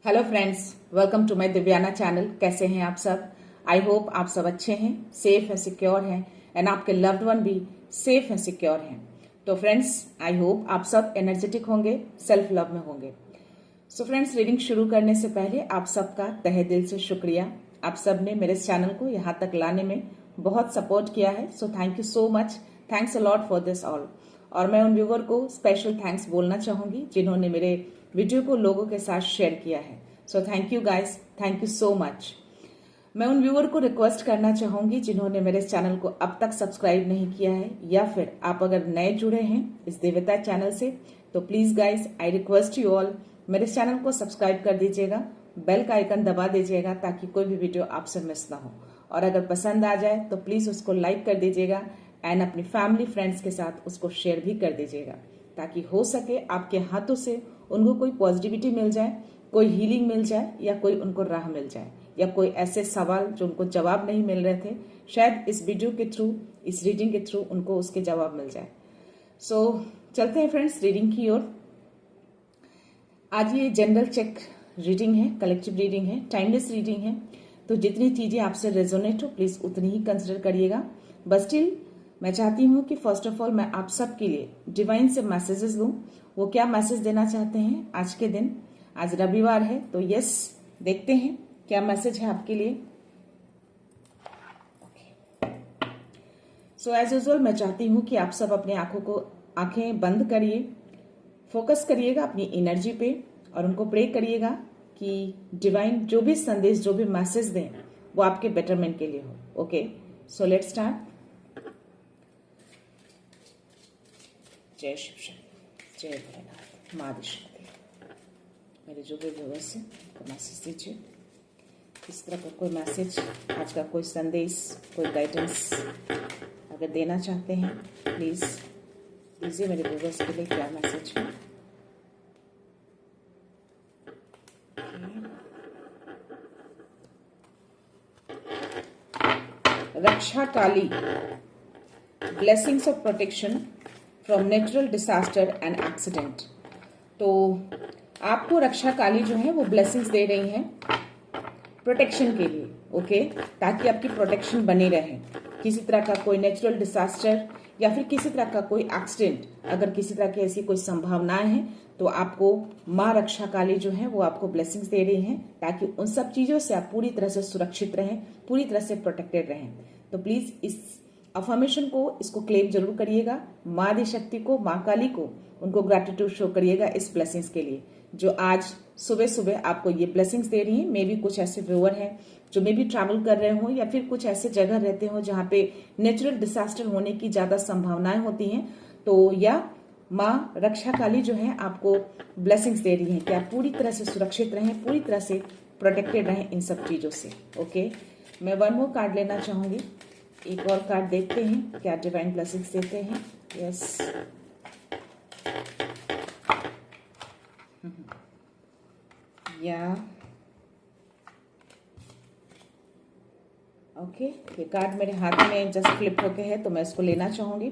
Hello friends, welcome to my Divyana channel. कैसे हैं आप सब? आई होप आप सब अच्छे हैं, सेफ है, सिक्योर हैं एंड आपके लव्ड वन भी सेफ है, सिक्योर हैं। तो फ्रेंड्स, आई होप आप सब एनर्जेटिक होंगे, सेल्फ लव में होंगे। सो फ्रेंड्स, रीडिंग शुरू करने से पहले आप सबका तहे दिल से शुक्रिया। आप सब ने मेरे इस चैनल को यहाँ तक लाने में बहुत सपोर्ट किया है, so thank you so much. Thanks a lot for this all. और मैं उन व्यूवर को स्पेशल थैंक्स बोलना चाहूंगी जिन्होंने मेरे वीडियो को लोगों के साथ शेयर किया है। So thank you guys, thank you so much. मैं उन व्यूवर को रिक्वेस्ट करना चाहूंगी जिन्होंने मेरे इस चैनल को अब तक सब्सक्राइब नहीं किया है, या फिर आप अगर नए जुड़े हैं इस देवता चैनल से, तो please guys I request you all, मेरे इस चैनल को सब्सक्राइब कर दीजिएगा, बेल का आइकन दबा दीजिएगा ताकि कोई भी वीडियो आपसे मिस ना हो। और अगर पसंद आ जाए तो प्लीज उसको लाइक कर दीजिएगा एंड अपनी फैमिली फ्रेंड्स के साथ उसको शेयर भी कर दीजिएगा, ताकि हो सके आपके हाथों से उनको कोई पॉजिटिविटी मिल जाए, कोई हीलिंग मिल जाए, या कोई उनको राह मिल जाए, या कोई ऐसे सवाल जो उनको जवाब नहीं मिल रहे थे, शायद इस वीडियो के थ्रू, इस रीडिंग के थ्रू उनको उसके जवाब मिल जाए। सो चलते हैं फ्रेंड्स रीडिंग की ओर। आज ये जनरल चेक रीडिंग है, कलेक्टिव रीडिंग है, टाइमलेस रीडिंग है, तो जितनी चीजें आपसे रेजोनेट हो प्लीज उतनी ही कंसिडर करिएगा। बट स्टिल मैं चाहती हूँ कि फर्स्ट ऑफ ऑल मैं आप सब के लिए डिवाइन से मैसेजेस लूँ। वो क्या मैसेज देना चाहते हैं आज के दिन? आज रविवार है, तो यस, देखते हैं क्या मैसेज है आपके लिए। सो एज यूजुअल मैं चाहती हूँ कि आप सब अपने आंखें बंद करिए, फोकस करिएगा अपनी एनर्जी पे और उनको प्रे करिएगा कि डिवाइन जो भी संदेश, जो भी मैसेज दें वो आपके बेटरमेंट के लिए हो। Okay, so let's start. जय शिव शक्ति, जय भोलेनाथ, माँ शक्ति। मेरे जो भी व्यूअर्स हैं उनको मैसेज दीजिए, इस तरह का कोई मैसेज, आज का कोई संदेश, कोई गाइडेंस अगर देना चाहते हैं प्लीज दीजिए मेरे व्यूअर्स के लिए। क्या मैसेज है? Raksha Kali, blessings of protection from natural disaster and accident. तो आपको रक्षा काली जो है वो ब्लेसिंग्स दे रही हैं प्रोटेक्शन के लिए, ओके, ताकि आपकी प्रोटेक्शन बनी रहे। किसी तरह का कोई नेचुरल डिजास्टर या फिर किसी तरह का कोई एक्सीडेंट, अगर किसी तरह की ऐसी कोई संभावनाएं हैं तो आपको माँ रक्षा काली जो है वो आपको ब्लेसिंग्स दे रही हैं, ताकि उन सब चीजों से आप पूरी तरह से सुरक्षित रहें, पूरी तरह से प्रोटेक्टेड रहें। तो प्लीज इस अफर्मेशन को, इसको क्लेम जरूर करिएगा। माँ आदि शक्ति को, माँ काली को, उनको ग्रैटिट्यूड शो करिएगा इस ब्लेसिंग्स के लिए जो आज सुबह सुबह आपको ये ब्लेसिंग्स दे रही है। मे भी कुछ ऐसे व्यूअर हैं जो मे भी ट्रैवल कर रहे हो या फिर कुछ ऐसे जगह रहते हो जहाँ पे नेचुरल डिजास्टर होने की ज्यादा संभावनाएं होती हैं, तो या माँ रक्षा काली जो है आपको ब्लेसिंग्स दे रही है कि आप पूरी तरह से सुरक्षित रहें, पूरी तरह से प्रोटेक्टेड रहें इन सब चीजों से। ओके, मैं वन मोर कार्ड लेना चाहूंगी। एक और कार्ड देखते हैं क्या डिवाइन ब्लेसिंग्स देते हैं। यस, या ओके, ये कार्ड मेरे हाथ में जस्ट फ्लिप होके है तो मैं इसको लेना चाहूंगी।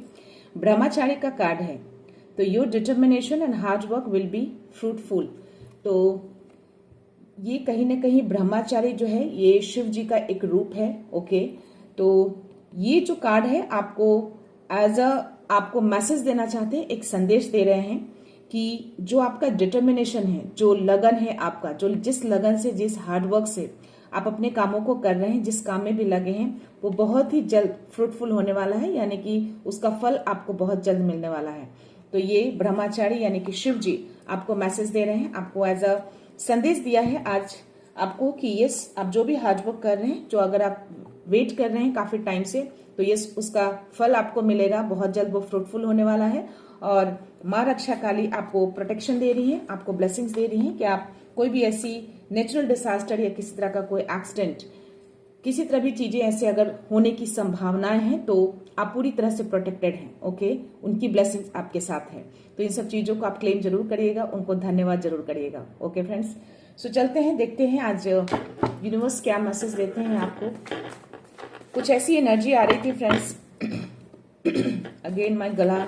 ब्रह्मचारी का कार्ड है, तो your determination and hard work will be fruitful. तो ये कहीं ना कहीं ब्रह्मचारी जो है ये शिव जी का एक रूप है। ओके, तो ये जो कार्ड है आपको आपको मैसेज देना चाहते हैं, एक संदेश दे रहे हैं कि जो आपका डिटर्मिनेशन है, जो लगन है आपका, जो जिस लगन से, जिस हार्डवर्क से आप अपने कामों को कर रहे हैं, जिस काम में भी लगे हैं, वो बहुत ही जल्द फ्रूटफुल होने वाला है, यानी कि उसका फल आपको बहुत जल्द मिलने वाला है। तो ये ब्रह्मचारी यानी कि शिव जी आपको मैसेज दे रहे हैं, आपको एज अ संदेश दिया है आज आपको कि यस, आप जो भी हार्डवर्क कर रहे हैं, जो अगर आप वेट कर रहे हैं काफी टाइम से, तो यस, उसका फल आपको मिलेगा बहुत जल्द, वो फ्रूटफुल होने वाला है। और माँ रक्षा काली आपको प्रोटेक्शन दे रही है, आपको ब्लेसिंग्स दे रही है कि आप कोई भी ऐसी नेचुरल डिजास्टर या किसी तरह का कोई एक्सीडेंट, किसी तरह भी चीजें ऐसे अगर होने की संभावनाएं हैं तो आप पूरी तरह से प्रोटेक्टेड हैं। ओके, उनकी ब्लेसिंग्स आपके साथ है, तो इन सब चीजों को आप क्लेम जरूर करिएगा, उनको धन्यवाद जरूर करिएगा। ओके फ्रेंड्स, सो चलते हैं, देखते हैं आज यूनिवर्स क्या मैसेज देते हैं आपको। कुछ ऐसी एनर्जी आ रही थी फ्रेंड्स। अगेन माय गला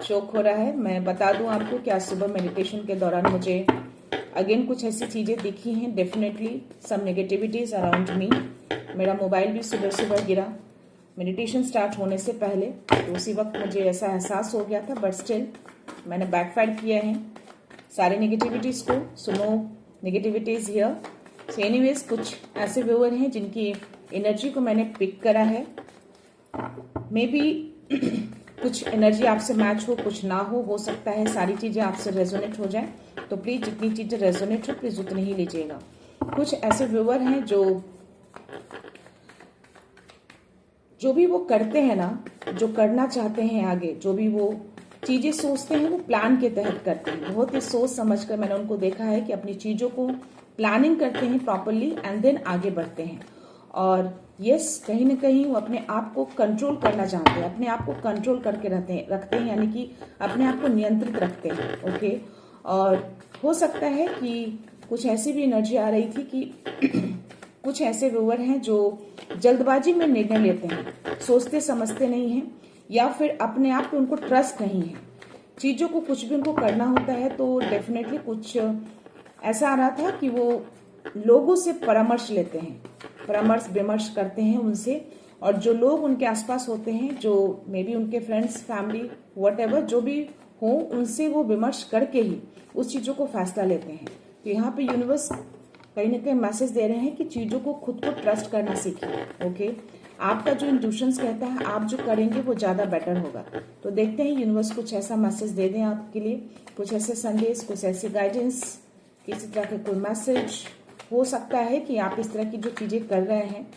चोक हो रहा है। मैं बता दूं आपको कि आज सुबह मेडिटेशन के दौरान मुझे अगेन कुछ ऐसी चीजें दिखी हैं, definitely some negativities around me. मेरा मोबाइल भी सुबह सुबह गिरा मेडिटेशन स्टार्ट होने से पहले, तो उसी वक्त मुझे ऐसा एहसास हो गया था, बट स्टिल मैंने बैकफायर किया है सारे नेगेटिविटीज को। So no negativities here. So anyways कुछ ऐसे व्यूअर हैं जिनकी एनर्जी को मैंने पिक करा है। मे बी कुछ एनर्जी आपसे मैच हो, कुछ ना हो सकता है सारी चीजें आपसे रेजोनेट हो जाए, तो प्लीज जितनी चीजें रेजोनेट हो प्लीज उतनी ही लीजिएगा। कुछ ऐसे व्यूअर हैं जो भी वो करते हैं ना, जो करना चाहते हैं आगे, जो भी वो चीजें सोचते हैं वो प्लान के तहत करते हैं। बहुत ही सोच समझकर मैंने उनको देखा है कि अपनी चीजों को प्लानिंग करते हैं प्रॉपरली एंड देन आगे बढ़ते हैं। और यस, कहीं ना कहीं वो अपने आप को कंट्रोल करना चाहते हैं, अपने आप को कंट्रोल करके रखते हैं, यानी कि अपने आप को नियंत्रित रखते हैं। ओके, और हो सकता है कि कुछ ऐसी भी एनर्जी आ रही थी कि कुछ ऐसे व्यूअर हैं जो जल्दबाजी में निर्णय लेते हैं, सोचते समझते नहीं हैं, या फिर अपने आप पे उनको ट्रस्ट नहीं है। चीजों को कुछ भी उनको करना होता है तो डेफिनेटली कुछ ऐसा आ रहा था कि वो लोगों से परामर्श लेते हैं, परामर्श विमर्श करते हैं उनसे, और जो लोग उनके आसपास होते हैं, जो मे बी उनके फ्रेंड्स, फैमिली, व्हाटएवर जो भी हो, उनसे वो विमर्श करके ही उस चीजों को फैसला लेते हैं। तो यहाँ पे यूनिवर्स कहीं ना कहीं मैसेज दे रहे हैं कि चीजों को खुद को ट्रस्ट करना सीखिए। ओके, आपका जो इंट्यूशंस कहता है आप जो करेंगे वो ज्यादा बेटर होगा। तो देखते हैं यूनिवर्स कुछ ऐसा मैसेज दे दें आपके लिए, कुछ ऐसे संदेश, कुछ ऐसी गाइडेंस, किसी तरह के कोई मैसेज। हो सकता है कि आप इस तरह की जो चीजें कर रहे हैं,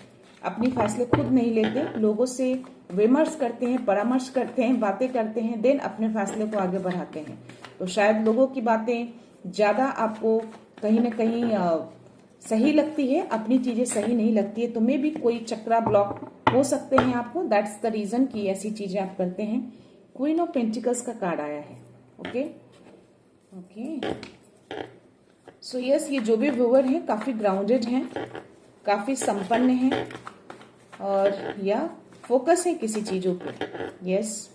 अपनी फैसले खुद नहीं लेते, लोगों से विमर्श करते हैं, परामर्श करते हैं, बातें करते हैं, देन अपने फैसले को आगे बढ़ाते हैं। तो शायद लोगों की बातें ज्यादा आपको कहीं ना कहीं सही लगती है, अपनी चीजें सही नहीं लगती है। तो मे भी कोई चक्रा ब्लॉक हो सकते हैं आपको, दैट्स द रीजन कि ऐसी चीजें आप करते हैं। क्वीन ऑफ पेंटिकल्स का कार्ड आया है। ओके ओके, सो यस, ये जो भी व्यूअर हैं काफी ग्राउंडेड हैं, काफी संपन्न हैं, और या फोकस है किसी चीजों पे। यस,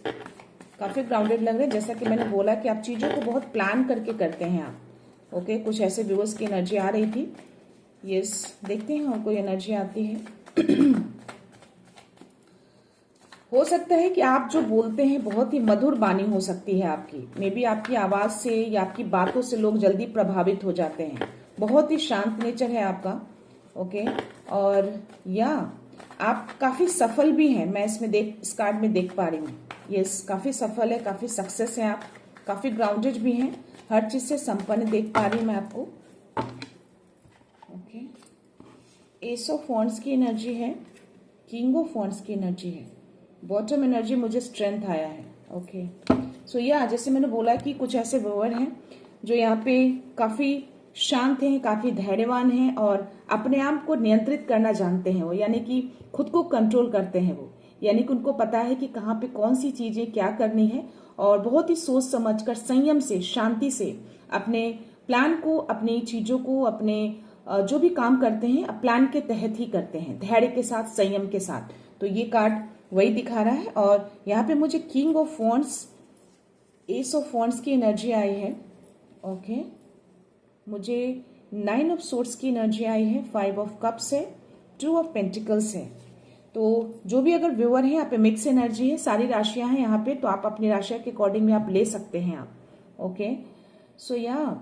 काफी ग्राउंडेड लग रहे हैं, जैसा कि मैंने बोला कि आप चीजों को बहुत प्लान करके करते हैं आप। ओके, कुछ ऐसे व्यूअर्स की एनर्जी आ रही थी। यस, देखते हैं और कोई एनर्जी आती है। हो सकता है कि आप जो बोलते हैं बहुत ही मधुर वाणी हो सकती है आपकी, मे बी आपकी आवाज से या आपकी बातों से लोग जल्दी प्रभावित हो जाते हैं। बहुत ही शांत नेचर है आपका। ओके, और या आप काफी सफल भी हैं, मैं इसमें इस कार्ड में देख पा रही हूँ। यस, काफी सफल है, काफी सक्सेस है आप, काफी ग्राउंडेड भी हैं, हर चीज से संपन्न देख पा रही हूँ मैं आपको। ओके, एस ऑफ वॉन्ड्स की एनर्जी है, किंग ऑफ वॉन्ड्स की एनर्जी है, बॉटम एनर्जी मुझे स्ट्रेंथ आया है। ओके, सो या जैसे मैंने बोला कि कुछ ऐसे व्यूअर हैं जो यहाँ पे काफी शांत हैं, काफी धैर्यवान हैं, और अपने आप को नियंत्रित करना जानते हैं वो, यानी कि खुद को कंट्रोल करते हैं वो, यानी कि उनको पता है कि कहाँ पे कौन सी चीजें क्या करनी है, और बहुत ही सोच समझकर संयम से, शांति से अपने प्लान को, अपनी चीजों को, अपने जो भी काम करते हैं प्लान के तहत ही करते हैं, धैर्य के साथ, संयम के साथ। तो ये कार्ड वही दिखा रहा है। और यहाँ पे मुझे king of wands, S of wands की एनर्जी आई है। ओके, मुझे 9 ऑफ सोर्ड्स की एनर्जी आई है, 5 ऑफ कप्स है, 2 ऑफ पेंटिकल्स है। तो जो भी अगर व्यूअर है, यहाँ पे मिक्स एनर्जी है, सारी राशियां हैं यहाँ पे, तो आप अपनी राशियां के अकॉर्डिंग में आप ले सकते हैं आप। ओके, सो या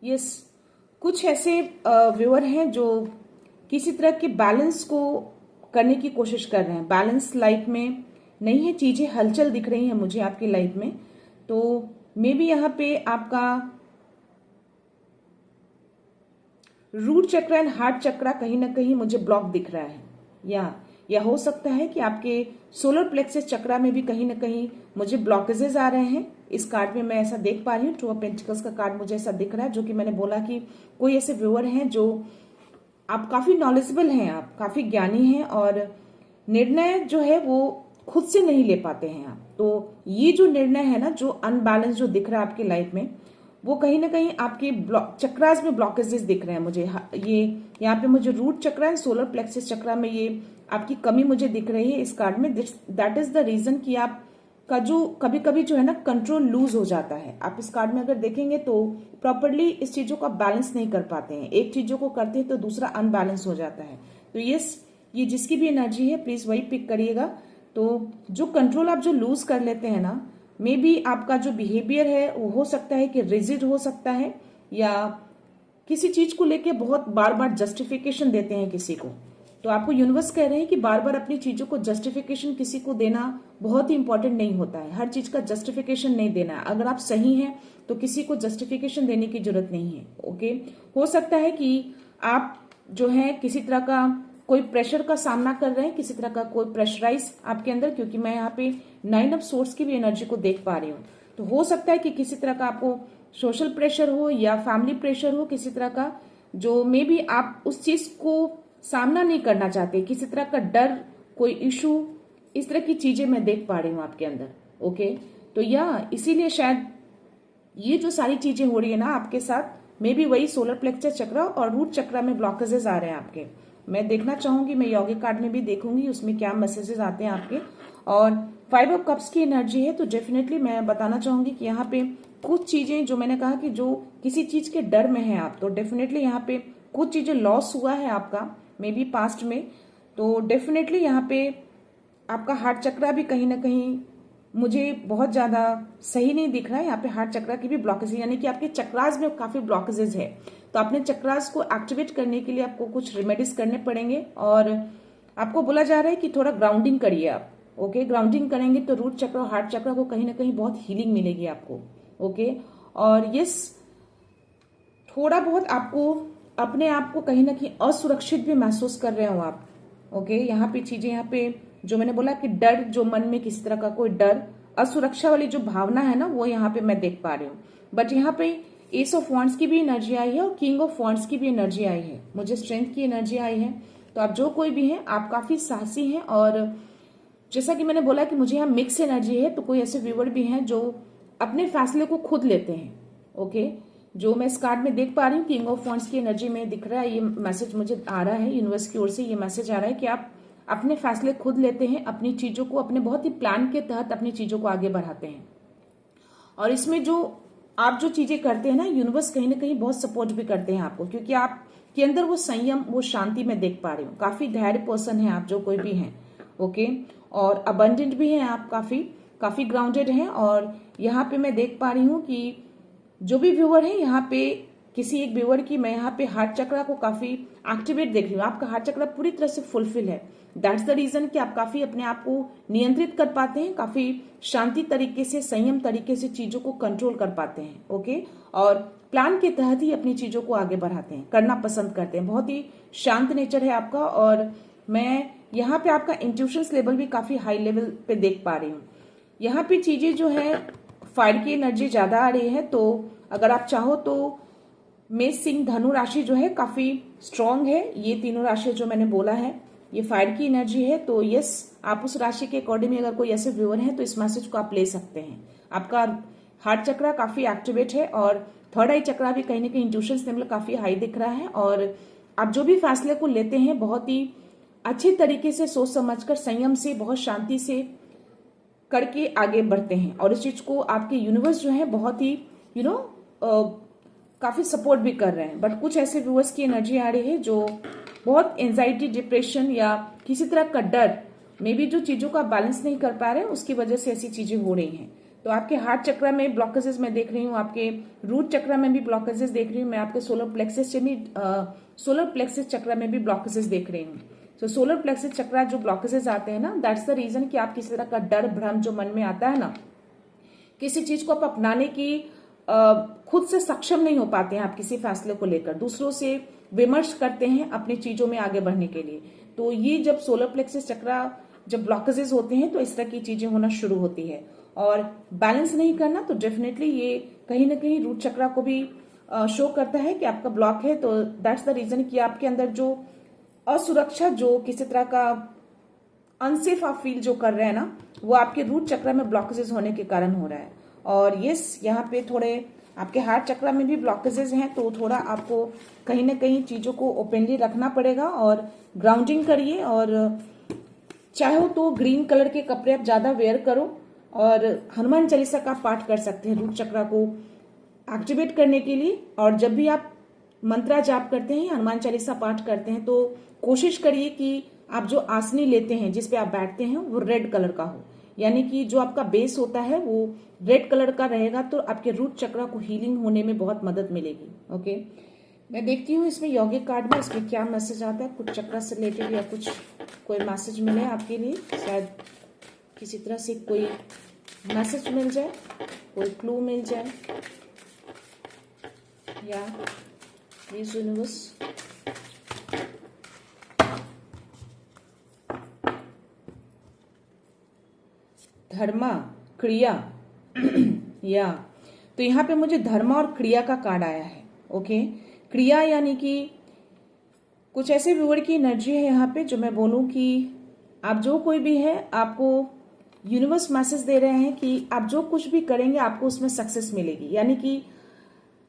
यस, कुछ ऐसे व्यूअर हैं जो किसी तरह के बैलेंस को करने की कोशिश कर रहे हैं। बैलेंस लाइफ में नहीं है, चीजें हलचल दिख रही हैं मुझे आपकी लाइफ में। तो मे बी यहाँ पे आपका रूट चक्र एंड हार्ट चक्र कहीं ना कहीं मुझे ब्लॉक दिख रहा है, या हो सकता है कि आपके सोलर प्लेक्सस चक्रा में भी कहीं ना कहीं मुझे ब्लॉकेजेस आ रहे हैं। इस कार्ड में मैं ऐसा देख पा रही हूँ, 2 ऑफ पेंटिकल्स का कार्ड मुझे ऐसा दिख रहा है, जो कि मैंने बोला कि कोई ऐसे व्यूअर हैं जो आप काफी नॉलेजेबल हैं, आप काफी ज्ञानी हैं, और निर्णय जो है वो खुद से नहीं ले पाते हैं आप। तो ये जो निर्णय है ना, जो अनबैलेंस जो दिख रहा है आपकी लाइफ में, वो कहीं ना कहीं आपके चक्रास में ब्लॉकेजेस दिख रहे हैं मुझे। ये यहाँ पे मुझे रूट चक्र एंड सोलर प्लेक्सस चक्रा में ये आपकी कमी मुझे दिख रही है इस कार्ड में। दैट इज द रीजन कि आप का जो कभी कभी जो है ना कंट्रोल लूज हो जाता है। आप इस कार्ड में अगर देखेंगे तो प्रॉपरली इस चीजों को बैलेंस नहीं कर पाते हैं, एक चीजों को करते हैं तो दूसरा अनबैलेंस हो जाता है। तो ये जिसकी भी एनर्जी है प्लीज वही पिक करिएगा। तो जो कंट्रोल आप जो लूज कर लेते हैं ना, मे बी आपका जो बिहेवियर है वो हो सकता है कि रिजिड हो सकता है, या किसी चीज को लेके बहुत बार बार जस्टिफिकेशन देते हैं किसी को। तो आपको यूनिवर्स कह रहे हैं कि बार बार अपनी चीजों को जस्टिफिकेशन किसी को देना बहुत ही इंपॉर्टेंट नहीं होता है, हर चीज का जस्टिफिकेशन नहीं देना है। अगर आप सही हैं तो किसी को जस्टिफिकेशन देने की जरूरत नहीं है। ओके, हो सकता है कि आप जो है किसी तरह का कोई प्रेशर का सामना कर रहे हैं, किसी तरह का कोई प्रेशराइज आपके अंदर, क्योंकि मैं यहाँ पे 9 ऑफ सोर्स की भी एनर्जी को देख पा रही हूँ। तो हो सकता है कि किसी तरह का आपको सोशल प्रेशर हो या फैमिली प्रेशर हो, किसी तरह का जो मे बी आप उस चीज को सामना नहीं करना चाहते, किसी तरह का डर, कोई इशू, इस तरह की चीजें मैं देख पा रही हूँ आपके अंदर। ओके, तो या इसीलिए शायद ये जो सारी चीजें हो रही है ना आपके साथ, मे बी वही सोलर प्लेक्सस चक्र और रूट चक्र में ब्लॉकेजेस आ रहे हैं आपके। मैं देखना चाहूंगी, मैं यौगिक कार्ड में भी देखूंगी उसमें क्या मैसेजेस आते हैं आपके। और 5 ऑफ कप्स की एनर्जी है, तो डेफिनेटली मैं बताना चाहूंगी कि यहाँ पे कुछ चीजें जो मैंने कहा कि जो किसी चीज के डर में है आप, तो डेफिनेटली यहाँ पे कुछ चीजें लॉस हुआ है आपका मे बी पास्ट में। तो डेफिनेटली यहाँ पे आपका हार्ट चक्र भी कहीं ना कहीं मुझे बहुत ज्यादा सही नहीं दिख रहा है। यहाँ पे हार्ट चक्र की भी ब्लॉकेज है, यानी कि आपके चक्रास में काफी ब्लॉकेजेस है। तो अपने चक्रास को एक्टिवेट करने के लिए आपको कुछ रेमेडीज करने पड़ेंगे, और आपको बोला जा रहा है कि थोड़ा ग्राउंडिंग करिए आप। ओके, ग्राउंडिंग करेंगे तो रूट चक्र और हार्ट चक्र को कहीं ना कहीं बहुत हीलिंग मिलेगी आपको। ओके, और यस, थोड़ा बहुत आपको अपने आप को कहीं ना कहीं असुरक्षित भी महसूस कर रहे हो आप। ओके, यहाँ पे चीजें, यहाँ पे जो मैंने बोला कि डर, जो मन में किसी तरह का कोई डर, असुरक्षा वाली जो भावना है ना, वो यहाँ पे मैं देख पा रही हूँ। बट यहाँ पे एस ऑफ वॉन्ड्स की भी एनर्जी आई है और किंग ऑफ वॉन्ड्स की भी एनर्जी आई है, मुझे स्ट्रेंथ की एनर्जी आई है। तो आप जो कोई भी हैं, आप काफी साहसी हैं, और जैसा कि मैंने बोला कि मुझे यहाँ मिक्स एनर्जी है, तो कोई ऐसे व्यूअर भी हैं जो अपने फैसले को खुद लेते हैं। ओके, जो मैं इस कार्ड में देख पा रही हूँ, किंग ऑफ वॉन्ड्स की एनर्जी में दिख रहा है, ये मैसेज मुझे आ रहा है यूनिवर्स की ओर से, ये मैसेज आ रहा है कि आप अपने फैसले खुद लेते हैं, अपनी चीजों को अपने बहुत ही प्लान के तहत अपनी चीजों को आगे बढ़ाते हैं। और इसमें जो आप जो चीजें करते हैं ना, यूनिवर्स कहीं ना कहीं बहुत सपोर्ट भी करते हैं आपको, क्योंकि आपके अंदर वो संयम, वो शांति मैं देख पा रही हूँ। काफी धैर्य पर्सन है आप जो कोई भी हैं। ओके, और अबंडेंट भी हैं आप, काफी ग्राउंडेड हैं। और यहाँ पे मैं देख पा रही हूँ कि जो भी व्यूअर है, यहाँ पे किसी एक व्यूअर की मैं यहाँ पे हार्ट चक्र को काफी एक्टिवेट देख रही हूँ। आपका हार्ट चक्र पूरी तरह से फुलफिल है। दैट्स द रीजन कि आप काफी अपने आप को नियंत्रित कर पाते हैं, काफी शांति तरीके से, संयम तरीके से चीजों को कंट्रोल कर पाते हैं। ओके, और प्लान के तहत ही अपनी चीजों को आगे बढ़ाते हैं, करना पसंद करते हैं। बहुत ही शांत नेचर है आपका। और मैं यहाँ पे आपका इंट्यूशंस लेवल भी काफी हाई लेवल पे देख पा रही हूँ। यहाँ पे चीजें जो है, फायर की एनर्जी ज्यादा आ रही है। तो अगर आप चाहो तो मेष, सिंह, धनु राशि जो है काफी स्ट्रांग है। ये तीनों राशि जो मैंने बोला है, ये फायर की एनर्जी है। तो यस, आप उस राशि के अकॉर्डिंग अगर कोई ऐसे व्यूअर हैं तो इस मैसेज को आप ले सकते हैं। आपका हार्ट चक्र काफी एक्टिवेट है, और थर्ड आई चक्र भी कहीं ना कहीं इंट्यूशंस लेवल काफी हाई दिख रहा है। और आप जो भी फैसले को लेते हैं, बहुत ही अच्छे तरीके से सोच समझकर, संयम से, बहुत शांति से करके आगे बढ़ते हैं। और इस चीज को आपके यूनिवर्स जो है बहुत ही काफी सपोर्ट भी कर रहे हैं। बट कुछ ऐसे व्यूअर्स की एनर्जी आ रही है जो बहुत एंजाइटी, डिप्रेशन या किसी तरह का डर, मे बी जो चीजों का बैलेंस नहीं कर पा रहे हैं, उसकी वजह से ऐसी चीजें हो रही हैं। तो आपके हार्ट चक्र में ब्लॉकेजेस मैं देख रही हूँ, आपके रूट चक्र में भी ब्लॉकेजेस देख रही हूँ, मैं आपके सोलर प्लेक्सिस चक्र में भी ब्लॉकेजेस देख रही हूँ। तो सोलर प्लेक्सिस चक्र जो ब्लॉकेजेस आते हैं ना, दैट्स द रीजन कि आप किसी तरह का डर, भ्रम जो मन में आता है ना, किसी चीज को आप अपनाने की खुद से सक्षम नहीं हो पाते हैं। आप किसी फैसले को लेकर दूसरों से विमर्श करते हैं अपनी चीजों में आगे बढ़ने के लिए। तो ये जब सोलर प्लेक्सिस चक्र जब ब्लॉकेजेस होते हैं तो इस तरह की चीजें होना शुरू होती है। और बैलेंस नहीं करना, तो डेफिनेटली ये कहीं ना कहीं रूट चक्र को भी शो करता है कि आपका ब्लॉक है। तो दैट्स द रीजन कि आपके अंदर जो असुरक्षा, जो किसी तरह का अनसेफ आप फील जो कर रहे हैं ना, वो आपके रूट चक्र में ब्लॉकेजेस होने के कारण हो रहा है। और यस, यहाँ पे थोड़े आपके हार्ट चक्र में भी ब्लॉकेजेस हैं, तो थोड़ा आपको कहीं ना कहीं चीजों को ओपनली रखना पड़ेगा और ग्राउंडिंग करिए। और चाहो तो ग्रीन कलर के कपड़े आप ज्यादा वेयर करो, और हनुमान चालीसा का पाठ कर सकते हैं रूट चक्र को एक्टिवेट करने के लिए। और जब भी आप मंत्रा जाप करते हैं, हनुमान चालीसा पाठ करते हैं, तो कोशिश करिए कि आप जो आसनी लेते हैं, जिस पे आप बैठते हैं, वो रेड कलर का हो, यानी कि जो आपका बेस होता है वो रेड कलर का रहेगा, तो आपके रूट चक्र को हीलिंग होने में बहुत मदद मिलेगी। ओके, मैं देखती हूँ इसमें यौगिक कार्ड में इसमें क्या मैसेज आता है, कुछ चक्र से रिलेटेड या कुछ कोई मैसेज मिले आपके लिए, शायद किसी तरह से कोई मैसेज मिल जाए, कोई क्लू मिल जाए, या प्लीज यूनिवर्स धर्मा क्रिया या तो यहाँ पे मुझे धर्मा और क्रिया का कार्ड आया है। ओके, क्रिया यानी कि कुछ ऐसे व्यूअर की एनर्जी है यहाँ पे जो मैं बोलूं कि आप जो कोई भी है, आपको यूनिवर्स मैसेज दे रहे हैं कि आप जो कुछ भी करेंगे आपको उसमें सक्सेस मिलेगी। यानी कि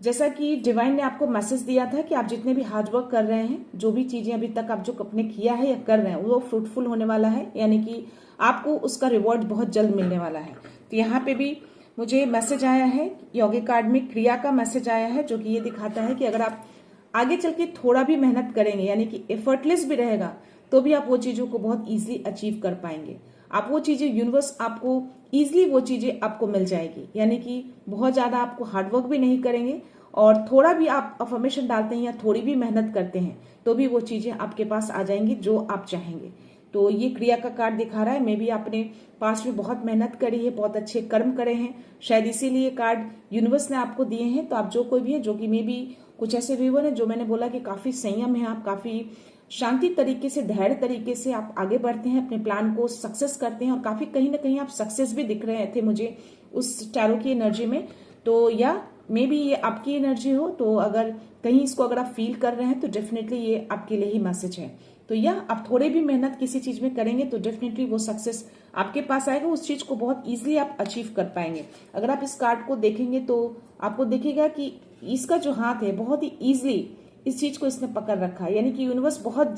जैसा कि डिवाइन ने आपको मैसेज दिया था कि आप जितने भी हार्ड वर्क कर रहे हैं, जो भी चीजें अभी तक आप जो अपने किया है या कर रहे हैं, वो फ्रूटफुल होने वाला है, यानी कि आपको उसका रिवॉर्ड बहुत जल्द मिलने वाला है। तो यहाँ पे भी मुझे मैसेज आया है, यौगिक कार्ड में क्रिया का मैसेज आया है, जो कि ये दिखाता है कि अगर आप आगे चल के थोड़ा भी मेहनत करेंगे, यानी कि एफर्टलेस भी रहेगा, तो भी आप वो चीजों को बहुत इजीली अचीव कर पाएंगे। आप वो चीजें, यूनिवर्स आपको इजीली वो चीजें आपको मिल जाएगी, यानी कि बहुत ज्यादा आपको हार्डवर्क भी नहीं करेंगे, और थोड़ा भी आप अफर्मेशन डालते हैं या थोड़ी भी मेहनत करते हैं, तो भी वो चीजें आपके पास आ जाएंगी जो आप चाहेंगे। तो ये क्रिया का कार्ड दिखा रहा है, मे भी आपने पास्ट में बहुत मेहनत करी है, बहुत अच्छे कर्म करे हैं, शायद इसीलिए कार्ड यूनिवर्स ने आपको दिए हैं। तो आप जो कोई भी है, जो कि मे भी कुछ ऐसे व्यूअर हैं जो मैंने बोला कि काफी संयम है, आप काफी शांति तरीके से, धैर्य तरीके से आप आगे बढ़ते हैं, अपने प्लान को सक्सेस करते हैं, और काफी कहीं ना कहीं आप सक्सेस भी दिख रहे थे मुझे उस टैरो की एनर्जी में। तो या मे बी ये आपकी एनर्जी हो, तो अगर कहीं इसको अगर आप फील कर रहे हैं तो डेफिनेटली ये आपके लिए ही मैसेज है। तो या आप थोड़े भी मेहनत किसी चीज में करेंगे तो डेफिनेटली वो सक्सेस आपके पास आएगा, उस चीज को बहुत इजीली आप अचीव कर पाएंगे। अगर आप इस कार्ड को देखेंगे तो आपको दिखेगा कि इसका जो हाथ है बहुत ही इजीली इस चीज को इसने पकड़ रखा है, यानी कि यूनिवर्स बहुत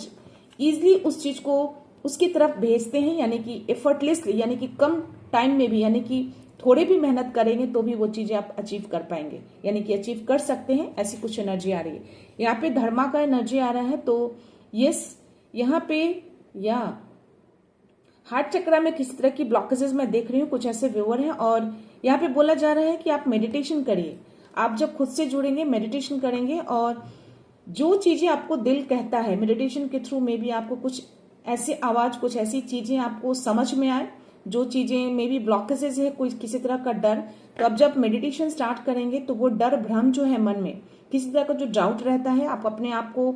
इजीली उस चीज को उसकी तरफ भेजते हैं, यानी कि एफर्टलेसली, यानी कि कम टाइम में भी, यानी कि थोड़े भी मेहनत करेंगे तो भी वो चीजें आप अचीव कर पाएंगे, यानी कि अचीव कर सकते हैं, ऐसी कुछ एनर्जी आ रही है। यहाँ पे धर्मा का एनर्जी आ रहा है, तो यस, यहाँ पे या हार्ट चक्र में किसी तरह की ब्लॉकेजेस मैं देख रही हूँ, कुछ ऐसे व्यूअर हैं, और यहाँ पे बोला जा रहा है कि आप मेडिटेशन करिए। आप जब खुद से जुड़ेंगे, मेडिटेशन करेंगे, और जो चीजें आपको दिल कहता है, मेडिटेशन के थ्रू में भी आपको कुछ ऐसी आवाज, कुछ ऐसी चीजें आपको समझ में आए, जो चीजें मे बी ब्लॉकेजेस है, कोई किसी तरह का डर, तो अब जब मेडिटेशन स्टार्ट करेंगे तो वो डर, भ्रम जो है मन में, किसी तरह का जो डाउट रहता है, आप अपने आप को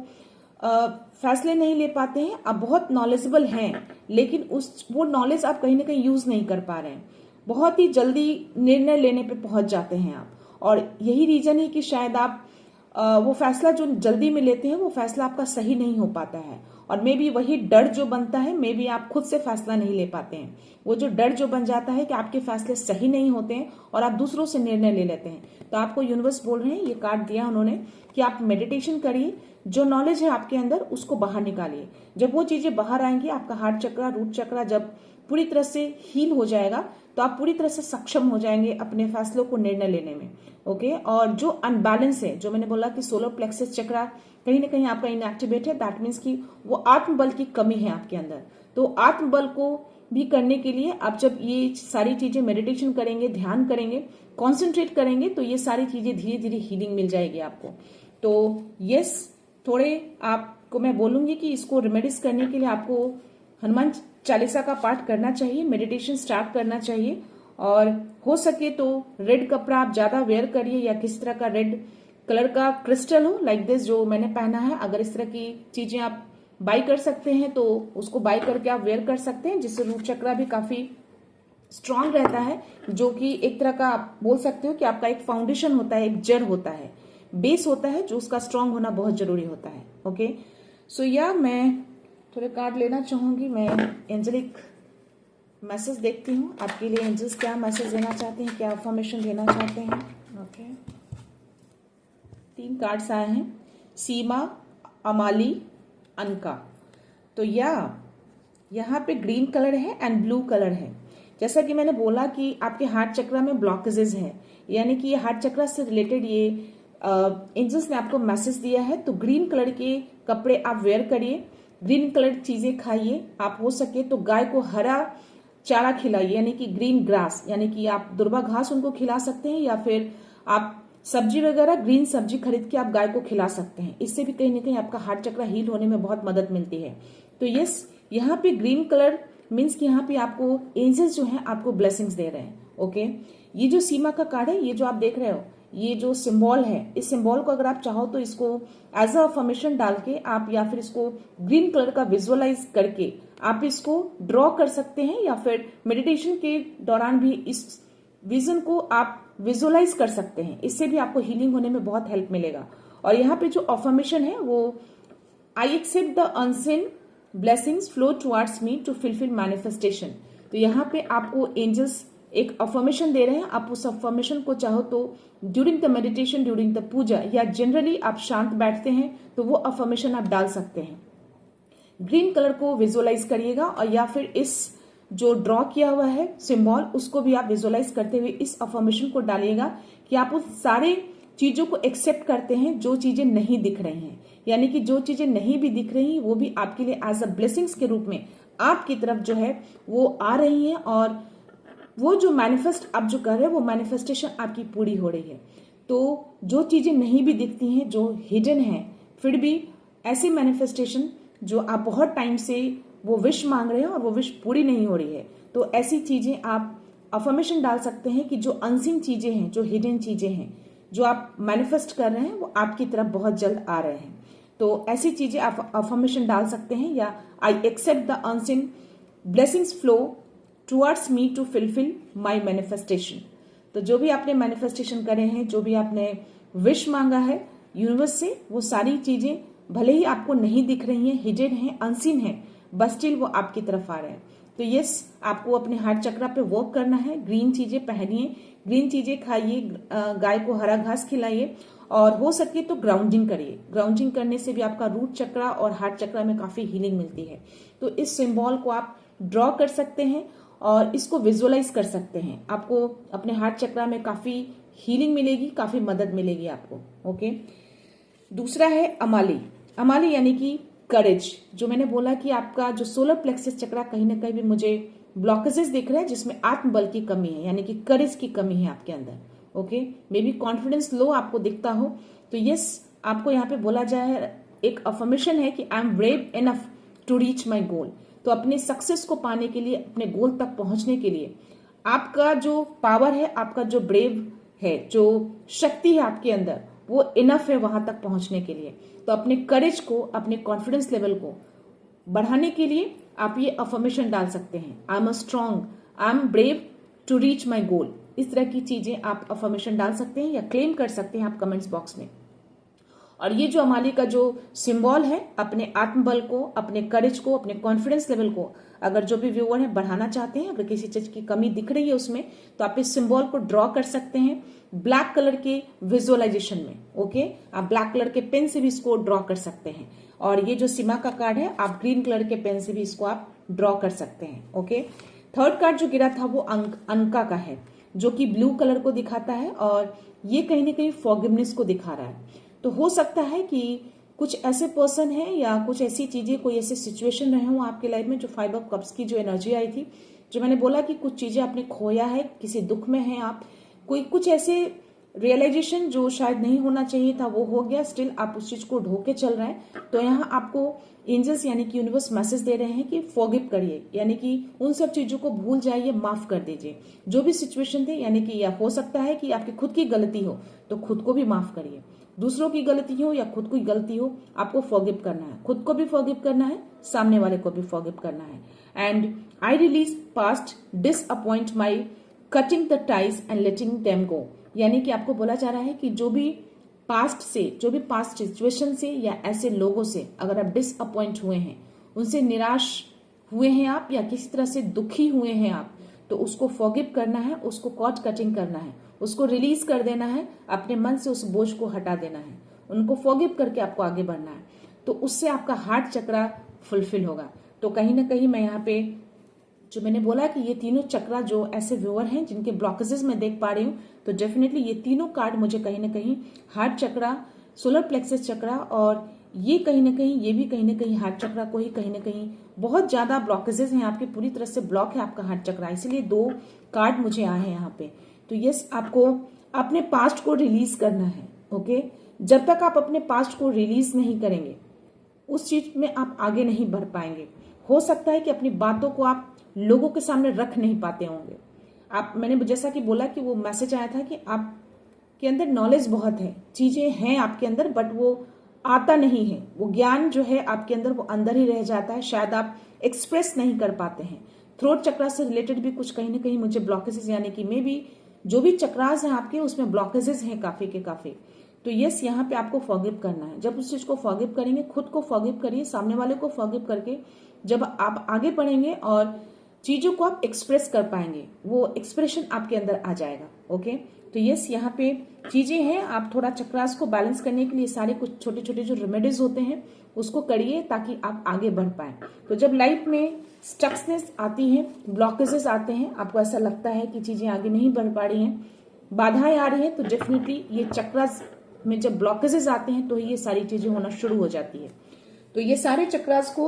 फैसले नहीं ले पाते हैं, आप बहुत नॉलेजेबल हैं, लेकिन वो नॉलेज आप कहीं ना कहीं यूज नहीं कर पा रहे हैं, बहुत ही जल्दी निर्णय लेने पे पहुंच जाते हैं आप, और यही रीजन है कि शायद आप वो फैसला जो जल्दी में लेते हैं वो फैसला आपका सही नहीं हो पाता है, और मे बी वही डर जो बनता है, मे बी आप खुद से फैसला नहीं ले पाते हैं, वो जो डर जो बन जाता है कि आपके फैसले सही नहीं होते हैं और आप दूसरों से निर्णय ले लेते हैं। तो आपको यूनिवर्स बोल रहे हैं, ये कार्ड दिया उन्होंने कि आप मेडिटेशन करिए, जो नॉलेज है आपके अंदर उसको बाहर निकालिए। जब वो चीजें बाहर आएंगी, आपका हार्ट चक्र, रूट चक्र जब पूरी तरह से हील हो जाएगा, तो आप पूरी तरह से सक्षम हो जाएंगे अपने फैसलों को निर्णय लेने में। ओके, और जो अनबैलेंस है, जो मैंने बोला कि सोलर प्लेक्सस चक्र कहीं ना कहीं आपका इनएक्टिवेट है, दैट मीन्स कि वो आत्मबल की कमी है आपके अंदर। तो आत्मबल को भी करने के लिए आप जब ये सारी चीजें मेडिटेशन करेंगे, ध्यान करेंगे, कॉन्सेंट्रेट करेंगे, तो ये सारी चीजें धीरे धीरे हीलिंग मिल जाएगी आपको। तो यस, थोड़े आपको मैं बोलूंगी कि इसको रेमेडीज करने के लिए आपको हनुमान चालीसा का पाठ करना चाहिए, मेडिटेशन स्टार्ट करना चाहिए, और हो सके तो रेड कपड़ा आप ज्यादा वेयर करिए, या किसी तरह का रेड कलर का क्रिस्टल हो, लाइक दिस जो मैंने पहना है। अगर इस तरह की चीजें आप बाई कर सकते हैं तो उसको बाई करके आप वेयर कर सकते हैं, जिससे रूट चक्र भी काफी स्ट्रांग रहता है, जो कि एक तरह का आप बोल सकते हो कि आपका एक फाउंडेशन होता है, एक जड़ होता है, बेस होता है, जो उसका स्ट्रांग होना बहुत जरूरी होता है। ओके, सो या मैं थोड़े कार्ड लेना चाहूंगी, मैं एंजेलिक मैसेज देखती हूँ आपके लिए, एंजल्स क्या मैसेज देना चाहते हैं, क्या इंफॉर्मेशन देना चाहते हैं। ओके, 3 कार्ड्स आए हैं, सीमा, अमाली, अनका। तो या यहाँ पे ग्रीन कलर है एंड ब्लू कलर है, जैसा कि मैंने बोला कि आपके हार्ट चक्रा में ब्लॉकेजेस है, यानी कि ये हार्ट चक्रा से रिलेटेड ये एंजल्स ने आपको मैसेज दिया है। तो ग्रीन कलर के कपड़े आप वेयर करिए, ग्रीन कलर चीजें खाइए, आप हो सके तो गाय को हरा चारा खिलाइए, यानी कि ग्रीन ग्रास, यानी कि आप दुर्वा घास उनको खिला सकते हैं, या फिर आप सब्जी वगैरह ग्रीन सब्जी खरीद के आप गाय को खिला सकते हैं। इससे भी कहीं ना कहीं आपका हार्ट चक्र हील होने में बहुत मदद मिलती है। तो यस, यहाँ पे ग्रीन कलर मीन्स कि यहाँ पे आपको एंजल्स जो हैं आपको ब्लेसिंग्स दे रहे हैं। ओके, ये जो सीमा का कार्ड है, ये जो आप देख रहे हो, ये जो सिंबल है, इस सिंबल को अगर आप चाहो तो इसको एज अ अफर्मेशन डाल के आप, या फिर इसको ग्रीन कलर का विजुअलाइज करके आप इसको ड्रॉ कर सकते हैं, या फिर मेडिटेशन के दौरान भी इस विजन को आप विजुअलाइज कर सकते हैं। इससे भी आपको हीलिंग होने में बहुत हेल्प मिलेगा। और यहाँ पे जो अफर्मेशन है वो, I accept the unseen blessings flow towards me to fulfil manifestation. तो यहाँ पे आपको एंजल्स एक अफर्मेशन दे रहे हैं। आप उस अफर्मेशन को चाहो तो during the meditation, during the puja, या जनरली आप शांत बैठते हैं तो वो अफर्मेशन आप डाल सकते हैं। ग्रीन कलर को विजुअलाइज करिएगा, और या फिर इस जो ड्रॉ किया हुआ है सिंबल, उसको भी आप विजुअलाइज करते हुए इस अफर्मेशन को डालिएगा कि आप उस सारे चीजों को एक्सेप्ट करते हैं जो चीजें नहीं दिख रही हैं, यानी कि जो चीजें नहीं भी दिख रही वो भी आपके लिए एज अ ब्लेसिंग्स के रूप में आपकी तरफ जो है वो आ रही हैं, और वो जो मैनिफेस्ट आप जो कर रहे हैं वो मैनिफेस्टेशन आपकी पूरी हो रही है। तो जो चीजें नहीं भी दिखती हैं, जो हिडन है, फिर भी ऐसी मैनिफेस्टेशन जो आप बहुत टाइम से वो विश मांग रहे हैं और वो विश पूरी नहीं हो रही है, तो ऐसी चीजें आप अफर्मेशन डाल सकते हैं कि जो अनसीन चीजें हैं, जो हिडन चीजें हैं, जो आप मैनिफेस्ट कर रहे हैं वो आपकी तरफ बहुत जल्द आ रहे हैं। तो ऐसी चीजें आप अफर्मेशन डाल सकते हैं, या I accept the unseen blessings flow towards me to fulfil my manifestation. तो जो भी आपने मैनिफेस्टेशन करे हैं, जो भी आपने विश मांगा है यूनिवर्स से, वो सारी चीजें भले ही आपको नहीं दिख रही हैं, हिडन है, अनसीन है, बट स्टिल वो आपकी तरफ आ रहे हैं। तो यस, आपको अपने हार्ट चक्रा पे वर्क करना है। ग्रीन चीजें पहनिए, ग्रीन चीजें खाइए, गाय को हरा घास खिलाइए, और हो सके तो ग्राउंडिंग करिए। ग्राउंडिंग करने से भी आपका रूट चक्रा और हार्ट चक्रा में काफी हीलिंग मिलती है। तो इस सिंबल को आप ड्रॉ कर सकते हैं और इसको विजुअलाइज कर सकते हैं। आपको अपने हार्ट चक्रा में काफी हीलिंग मिलेगी, काफी मदद मिलेगी आपको। ओके, दूसरा है अमाली। अमाली यानी कि करेज। जो मैंने बोला कि आपका जो सोलर प्लेक्सस चक्रा कहीं ना कहीं भी मुझे ब्लॉकेजेस दिख रहे हैं, जिसमें आत्मबल की कमी है, यानी कि करेज की कमी है आपके अंदर। Okay, may be confidence low आपको दिखता हो, तो यस, आपको यहाँ पे बोला जाए, एक अफर्मेशन है कि I am brave enough to reach my goal. तो अपने सक्सेस को पाने के लिए, अपने गोल तक पहुंचने के लिए आपका जो पावर है, आपका जो ब्रेव है, जो शक्ति है आपके अंदर, वो इनफ है वहां तक पहुंचने के लिए। तो अपने करेज को, अपने कॉन्फिडेंस लेवल को बढ़ाने के लिए आप ये अफर्मेशन डाल सकते हैं। I am strong, I am brave to reach my goal. इस तरह की चीजें आप अफर्मेशन डाल सकते हैं या क्लेम कर सकते हैं आप कमेंट्स बॉक्स में। और ये जो अमाली का जो सिंबल है, अपने आत्मबल को, अपने करेज को, अपने कॉन्फिडेंस लेवल को, अगर जो भी व्यूअर है बढ़ाना चाहते हैं, अगर किसी चीज की कमी दिख रही है उसमें, तो आप इस सिंबल को ड्रॉ कर सकते हैं ब्लैक कलर के विजुअलाइजेशन में। ओके, आप ब्लैक कलर के पेन से भी इसको ड्रॉ कर सकते हैं। और ये जो सीमा का कार्ड है, आप ग्रीन कलर के पेन से भी इसको आप ड्रॉ कर सकते हैं। ओके, थर्ड कार्ड जो गिरा था वो अनका का है, जो कि ब्लू कलर को दिखाता है, और ये कहीं ना कहीं फॉरगिवनेस को दिखा रहा है। तो हो सकता है कि कुछ ऐसे पर्सन है या कुछ ऐसी चीजें, कोई ऐसी सिचुएशन रहे हो आपके लाइफ में, जो 5 ऑफ कप्स की जो एनर्जी आई थी, जो मैंने बोला कि कुछ चीजें आपने खोया है, किसी दुख में है आप, कोई कुछ ऐसे रियलाइजेशन जो शायद नहीं होना चाहिए था वो हो गया, स्टिल आप उस चीज को ढोके चल रहे हैं। तो यहाँ आपको एंजल्स यानी कि यूनिवर्स मैसेज दे रहे हैं कि फॉरगिव करिए, यानी कि उन सब चीजों को भूल जाइए, माफ कर दीजिए। जो भी सिचुएशन थे, यानी कि या हो सकता है कि आपकी खुद की गलती हो तो खुद को भी माफ करिए, दूसरों की गलती हो या खुद की गलती हो, आपको फॉरगिव करना है। खुद को भी फॉरगिव करना है, सामने वाले को भी फॉरगिव करना है। And I release past disappoint my cutting the ties and letting them go. यानी कि आपको बोला जा रहा है कि जो भी पास्ट से, जो भी पास्ट सिचुएशन से या ऐसे लोगों से अगर आप डिसअपॉइंट हुए हैं, उनसे निराश हुए हैं आप, या किसी तरह से दुखी हुए हैं आप, तो उसको फॉरगिव करना है, उसको कॉट कटिंग करना है, उसको रिलीज कर देना है, अपने मन से उस बोझ को हटा देना है, उनको फॉरगिव करके आपको आगे बढ़ना है। तो उससे आपका हार्ट चक्रा फुलफिल होगा। तो कहीं ना कहीं मैं यहाँ पे जो मैंने बोला कि ये तीनों चक्रा जो ऐसे व्यूअर हैं जिनके ब्लॉकेजेस मैं देख पा रही हूँ, तो डेफिनेटली ये तीनों कार्ड मुझे कहीं ना कहीं हार्ट चक्रा, सोलर प्लेक्सस चक्रा और ये कहीं ना कहीं, ये भी कहीं ना कहीं हार्ट चक्रा को ही कहीं ना कहीं बहुत ज्यादा ब्लॉकेजेस हैं आपके, पूरी तरह से ब्लॉक है आपका हार्ट चक्रा, इसलिए 2 कार्ड मुझे आए हैं यहाँ पे। तो यस, आपको अपने पास्ट को रिलीज करना है। ओके, जब तक आप अपने पास्ट को रिलीज नहीं करेंगे उस चीज में आप आगे नहीं बढ़ पाएंगे। हो सकता है कि अपनी बातों को आप लोगों के सामने रख नहीं पाते होंगे। मैंने जैसा कि बोला कि वो मैसेज आया था कि आपके अंदर नॉलेज बहुत है, चीजें हैं आपके अंदर, बट वो आता नहीं है, वो ज्ञान जो है आपके अंदर वो अंदर ही रह जाता है, शायद आप एक्सप्रेस नहीं कर पाते हैं। थ्रोट चक्रा से रिलेटेड भी कुछ कहीं ना कहीं मुझे ब्लॉकेजेस, यानी कि मे भी जो भी चक्रास हैं आपके उसमें ब्लॉकेजेस हैं काफी के काफी। तो यस, यहाँ पे आपको फॉरगिव करना है। जब उस चीज को फॉरगिव करेंगे, खुद को फॉरगिव करिए, सामने वाले को फॉरगिव करके जब आप आगे बढ़ेंगे और चीजों को आप एक्सप्रेस कर पाएंगे, वो एक्सप्रेशन आपके अंदर आ जाएगा। ओके, तो यस, यहाँ पे चीजें हैं, आप थोड़ा चक्रास को बैलेंस करने के लिए सारे कुछ छोटे छोटे जो रेमेडीज होते हैं उसको करिए ताकि आप आगे बढ़ पाए। तो जब लाइफ में स्टक्सनेस आती है, ब्लॉकेजेस आते हैं, आपको ऐसा लगता है कि चीजें आगे नहीं बढ़ पा रही हैं, बाधाएं आ रही हैं, तो डेफिनेटली ये चक्रास में जब ब्लॉकेजेस आते हैं तो ये सारी चीजें होना शुरू हो जाती है। तो ये सारे चक्रास को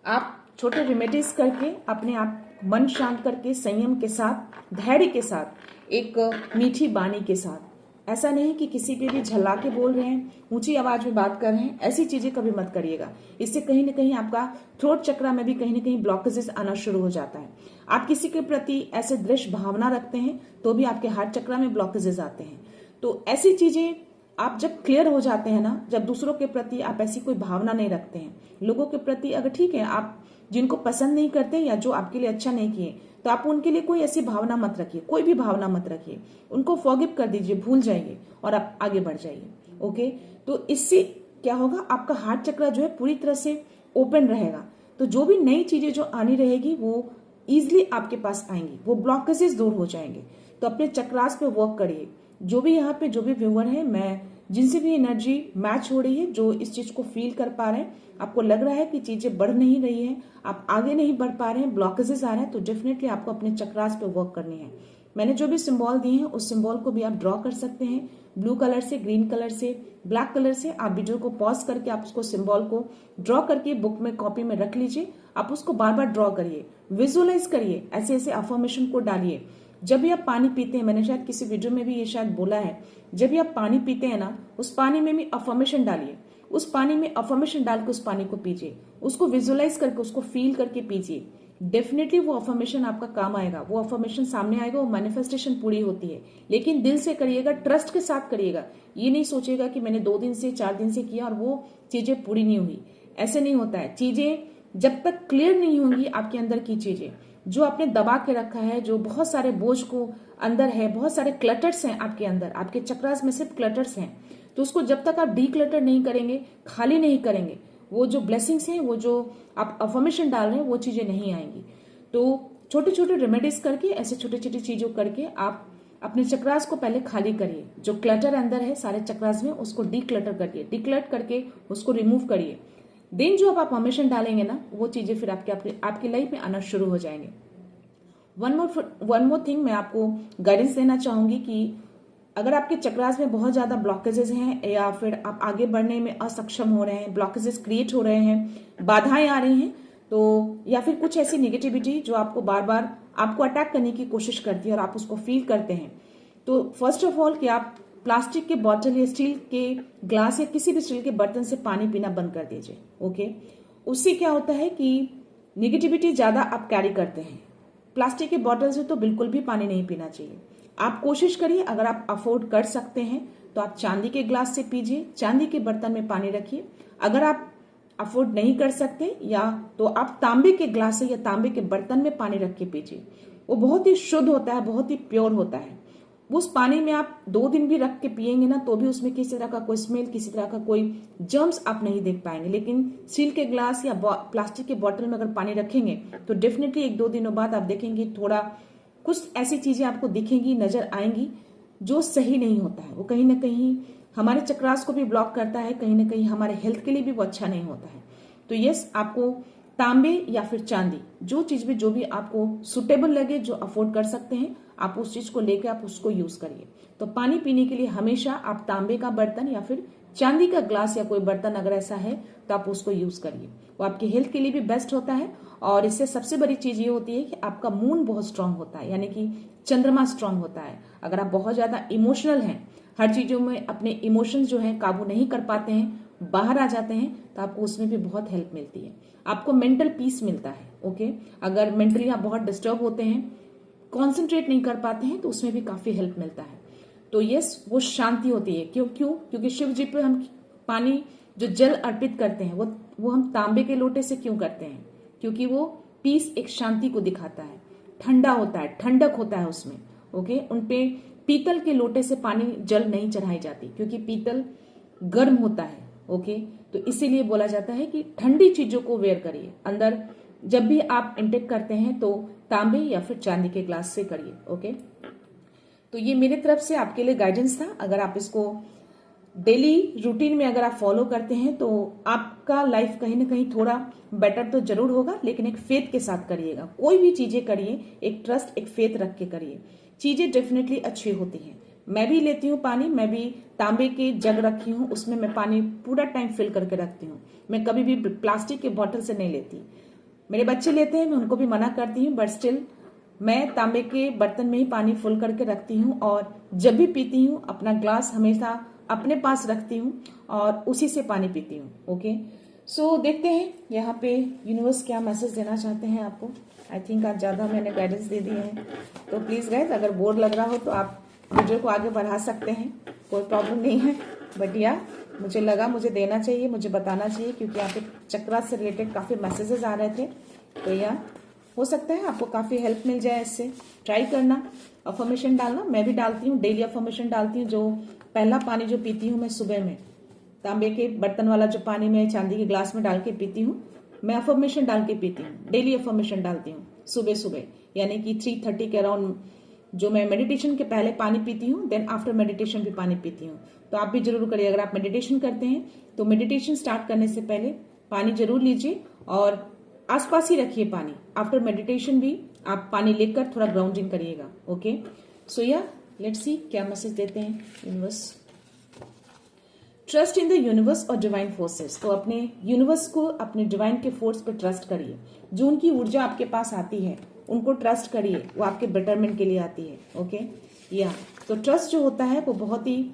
आप छोटे रेमेडीज करके अपने आप मन शांत करके संयम के साथ, धैर्य के साथ, एक मीठी बानी के साथ, ऐसा नहीं कि किसी पे भी झल्ला के बोल रहे हैं, ऊंची आवाज में बात कर रहे हैं, ऐसी चीजें कभी मत करिएगा। इससे कहीं ना कहीं आपका थ्रोट चक्रा में भी कहीं ना कहीं ब्लॉकेजेस आना शुरू हो जाता है। आप किसी के प्रति ऐसे दृश्य भावना रखते हैं तो भी आपके हार्ट चक्रा में ब्लॉकेजेस आते हैं। तो ऐसी चीजें आप जब क्लियर हो जाते हैं ना, जब दूसरों के प्रति आप ऐसी कोई भावना नहीं रखते हैं, लोगों के प्रति अगर ठीक है आप जिनको पसंद नहीं करते या जो आपके लिए अच्छा नहीं किए, तो आप उनके लिए कोई ऐसी भावना मत रखिए, कोई भी भावना मत रखिए, उनको फॉरगिव कर दीजिए, भूल जाइए और आप आगे बढ़ जाइए। ओके, तो इससे क्या होगा, आपका हार्ट चक्र जो है पूरी तरह से ओपन रहेगा। तो जो भी नई चीजें जो आनी रहेगी वो इजिली आपके पास आएंगी, वो ब्लॉकेजेस दूर हो जाएंगे। तो अपने चक्रास पे वर्क करिए। जो भी यहाँ पे जो भी व्यूअर है, मैं जिनसे भी एनर्जी मैच हो रही है, जो इस चीज को फील कर पा रहे हैं, आपको लग रहा है कि चीजें बढ़ नहीं रही है, आप आगे नहीं बढ़ पा रहे हैं, ब्लॉकेजेस आ रहे हैं, तो डेफिनेटली आपको अपने चक्रास पे वर्क करनी है। मैंने जो भी सिंबल दिए हैं उस सिंबल को भी आप ड्रॉ कर सकते हैं, ब्लू कलर से, ग्रीन कलर से, ब्लैक कलर से। आप वीडियो को पॉज करके आप उसको सिंबल को ड्रॉ करके बुक में, कॉपी में रख लीजिए। आप उसको बार बार ड्रॉ करिए, विजुअलाइज करिए, ऐसे ऐसे अफर्मेशन को डालिए। जब भी आप पानी पीते हैं, मैंने शायद किसी वीडियो में भी ये शायद बोला है, जब भी आप पानी पीते हैं ना, उस पानी में भी अफर्मेशन डालिए, उस पानी में अफर्मेशन डाल के उस पानी को पीजिए, उसको विजुअलाइज करके, उसको फील करके पीजिए। डेफिनेटली वो अफर्मेशन आपका काम आएगा, वो अफर्मेशन सामने आएगा, वो मैनिफेस्टेशन पूरी होती है। लेकिन दिल से करिएगा, ट्रस्ट के साथ करिएगा। ये नहीं सोचेगा कि मैंने 2 दिन से 4 दिन से किया और वो चीजें पूरी नहीं हुई, ऐसे नहीं होता है। चीजें जब तक क्लियर नहीं होंगी आपके अंदर की चीजें, जो आपने दबा के रखा है, जो बहुत सारे बोझ को अंदर है, बहुत सारे क्लटर्स हैं आपके अंदर, आपके चक्रास में सिर्फ क्लटर्स हैं, तो उसको जब तक आप डीक्लटर नहीं करेंगे, खाली नहीं करेंगे, वो जो ब्लेसिंग्स हैं, वो जो आप अफर्मेशन डाल रहे हैं, वो चीजें नहीं आएंगी। तो छोटे छोटे रेमेडीज करके, ऐसे छोटे छोटे चीजों करके आप अपने चक्रास को पहले खाली करिए। जो क्लटर अंदर है सारे चक्रास में, उसको डीक्लटर करिए, डीक्लट करके उसको रिमूव करिए। देन जो आप अफर्मेशन डालेंगे ना, वो चीजें फिर आपकी लाइफ में आना शुरू हो जाएंगे। वन मोर थिंग मैं आपको गाइडेंस देना चाहूंगी कि अगर आपके चक्रास में बहुत ज्यादा ब्लॉकेजेस हैं या फिर आप आगे बढ़ने में असक्षम हो रहे हैं, ब्लॉकेजेस क्रिएट हो रहे हैं, बाधाएं आ रही हैं, तो या फिर कुछ ऐसी निगेटिविटी जो आपको बार बार आपको अटैक करने की कोशिश करती है और आप उसको फील करते हैं, तो फर्स्ट ऑफ ऑल कि आप प्लास्टिक के बॉटल या स्टील के ग्लास या किसी भी स्टील के बर्तन से पानी पीना बंद कर दीजिए। ओके, उससे क्या होता है कि निगेटिविटी ज्यादा आप कैरी करते हैं। प्लास्टिक के बॉटल से तो बिल्कुल भी पानी नहीं पीना चाहिए। आप कोशिश करिए, अगर आप अफोर्ड कर सकते हैं तो आप चांदी के ग्लास से पीजिए, चांदी के बर्तन में पानी रखिए। अगर आप अफोर्ड नहीं कर सकते या तो आप तांबे के ग्लास से या तांबे के बर्तन में पानी रख के पीजिए। वो बहुत ही शुद्ध होता है, बहुत ही प्योर होता है। उस पानी में आप 2 दिन भी रख के पिएंगे ना, तो भी उसमें किसी तरह का कोई स्मेल, किसी तरह का कोई जर्म्स आप नहीं देख पाएंगे। लेकिन स्टील के ग्लास या प्लास्टिक के बोतल में अगर पानी रखेंगे तो डेफिनेटली 1-2 दिनों बाद आप देखेंगे थोड़ा कुछ ऐसी चीजें आपको दिखेंगी, नजर आएंगी जो सही नहीं होता है। वो कहीं ना कहीं हमारे चक्रास को भी ब्लॉक करता है, कहीं ना कहीं हमारे हेल्थ के लिए भी वो अच्छा नहीं होता है। तो यस, आपको तांबे या फिर चांदी, जो चीज भी जो भी आपको सुटेबल लगे, जो अफोर्ड कर सकते हैं, आप उस चीज को लेकर आप उसको यूज करिए। तो पानी पीने के लिए हमेशा आप तांबे का बर्तन या फिर चांदी का ग्लास या कोई बर्तन अगर ऐसा है तो आप उसको यूज करिए। वो आपकी हेल्थ के लिए भी बेस्ट होता है। और इससे सबसे बड़ी चीज ये होती है कि आपका मून बहुत स्ट्रांग होता है, यानी कि चंद्रमा स्ट्रांग होता है। अगर आप बहुत ज्यादा इमोशनल हैं, हर चीजों में अपने इमोशंस जो है काबू नहीं कर पाते हैं, बाहर आ जाते हैं, तो आपको उसमें भी बहुत हेल्प मिलती है। आपको मेंटल पीस मिलता है। ओके, अगर मेंटली आप बहुत डिस्टर्ब होते हैं, कॉन्सेंट्रेट नहीं कर पाते हैं, तो उसमें भी काफी हेल्प मिलता है। तो यस, वो शांति होती है। क्यों? क्योंकि शिव जी पे हम पानी जो जल अर्पित करते हैं वो हम तांबे के लोटे से क्यों करते हैं? क्योंकि वो पीस, एक शांति को दिखाता है, ठंडा होता है, ठंडक होता है उसमें। ओके, उनपे पीतल के लोटे से पानी जल नहीं चढ़ाई जाती, क्योंकि पीतल गर्म होता है। ओके, तो इसीलिए बोला जाता है कि ठंडी चीजों को वेयर करिए अंदर। जब भी आप इंटेक करते हैं तो तांबे या फिर चांदी के ग्लास से करिए। ओके, तो ये मेरे तरफ से आपके लिए गाइडेंस था। अगर आप इसको डेली रूटीन में अगर आप फॉलो करते हैं तो आपका लाइफ कहीं ना कहीं थोड़ा बेटर तो जरूर होगा, लेकिन एक फेथ के साथ करिएगा। कोई भी चीजें करिए, एक ट्रस्ट, एक फेथ रख के करिए, चीजें डेफिनेटली अच्छी होती हैं। मैं भी लेती हूँ पानी, मैं भी तांबे के जग रखी हूँ, उसमें मैं पानी पूरा टाइम फिल करके रखती हूँ। मैं कभी भी प्लास्टिक के बॉटल से नहीं लेती। मेरे बच्चे लेते हैं, मैं उनको भी मना करती हूँ, बट स्टिल मैं तांबे के बर्तन में ही पानी फुल करके रखती हूँ। और जब भी पीती हूँ अपना ग्लास हमेशा अपने पास रखती हूँ और उसी से पानी पीती हूँ। ओके, सो देखते हैं यहाँ पे यूनिवर्स क्या मैसेज देना चाहते हैं आपको। आई थिंक आज ज्यादा मैंने गाइडेंस दे दिए हैं, तो प्लीज गाइज, अगर बोर लग रहा हो तो आप वीडियो को आगे बढ़ा सकते हैं, कोई प्रॉब्लम नहीं है। बट या मुझे लगा मुझे देना चाहिए, मुझे बताना चाहिए, क्योंकि यहाँ पे चक्रा से रिलेटेड काफी मैसेजेस आ रहे थे। तो या हो सकता है आपको काफी हेल्प मिल जाए इससे। ट्राई करना, अफर्मेशन डालना। मैं भी डालती हूँ, डेली अफर्मेशन डालती हूँ। जो पहला पानी जो पीती हूँ मैं सुबह में, तांबे के बर्तन वाला जो पानी मैं चांदी के ग्लास में डाल के पीती हूँ, मैं अफर्मेशन डाल के पीती हूँ। डेली अफर्मेशन डालती हूँ सुबह सुबह, यानी कि 3:30 के अराउंड जो मैं मेडिटेशन के पहले पानी पीती हूँ, देन आफ्टर मेडिटेशन भी पानी पीती हूँ। तो आप भी जरूर करिए। अगर आप मेडिटेशन करते हैं तो मेडिटेशन स्टार्ट करने से पहले पानी जरूर लीजिए और आसपास ही रखिए पानी। आफ्टर मेडिटेशन भी आप पानी लेकर थोड़ा ग्राउंडिंग करिएगा। ओके, सो या लेट्स सी क्या मैसेज देते हैं universe. Trust in the universe और डिवाइन फोर्सेस। तो अपने यूनिवर्स को, अपने डिवाइन के फोर्स पे ट्रस्ट करिए। जो उनकी ऊर्जा आपके पास आती है उनको ट्रस्ट करिए, वो आपके बेटरमेंट के लिए आती है। ओके, या तो ट्रस्ट जो होता है वो बहुत ही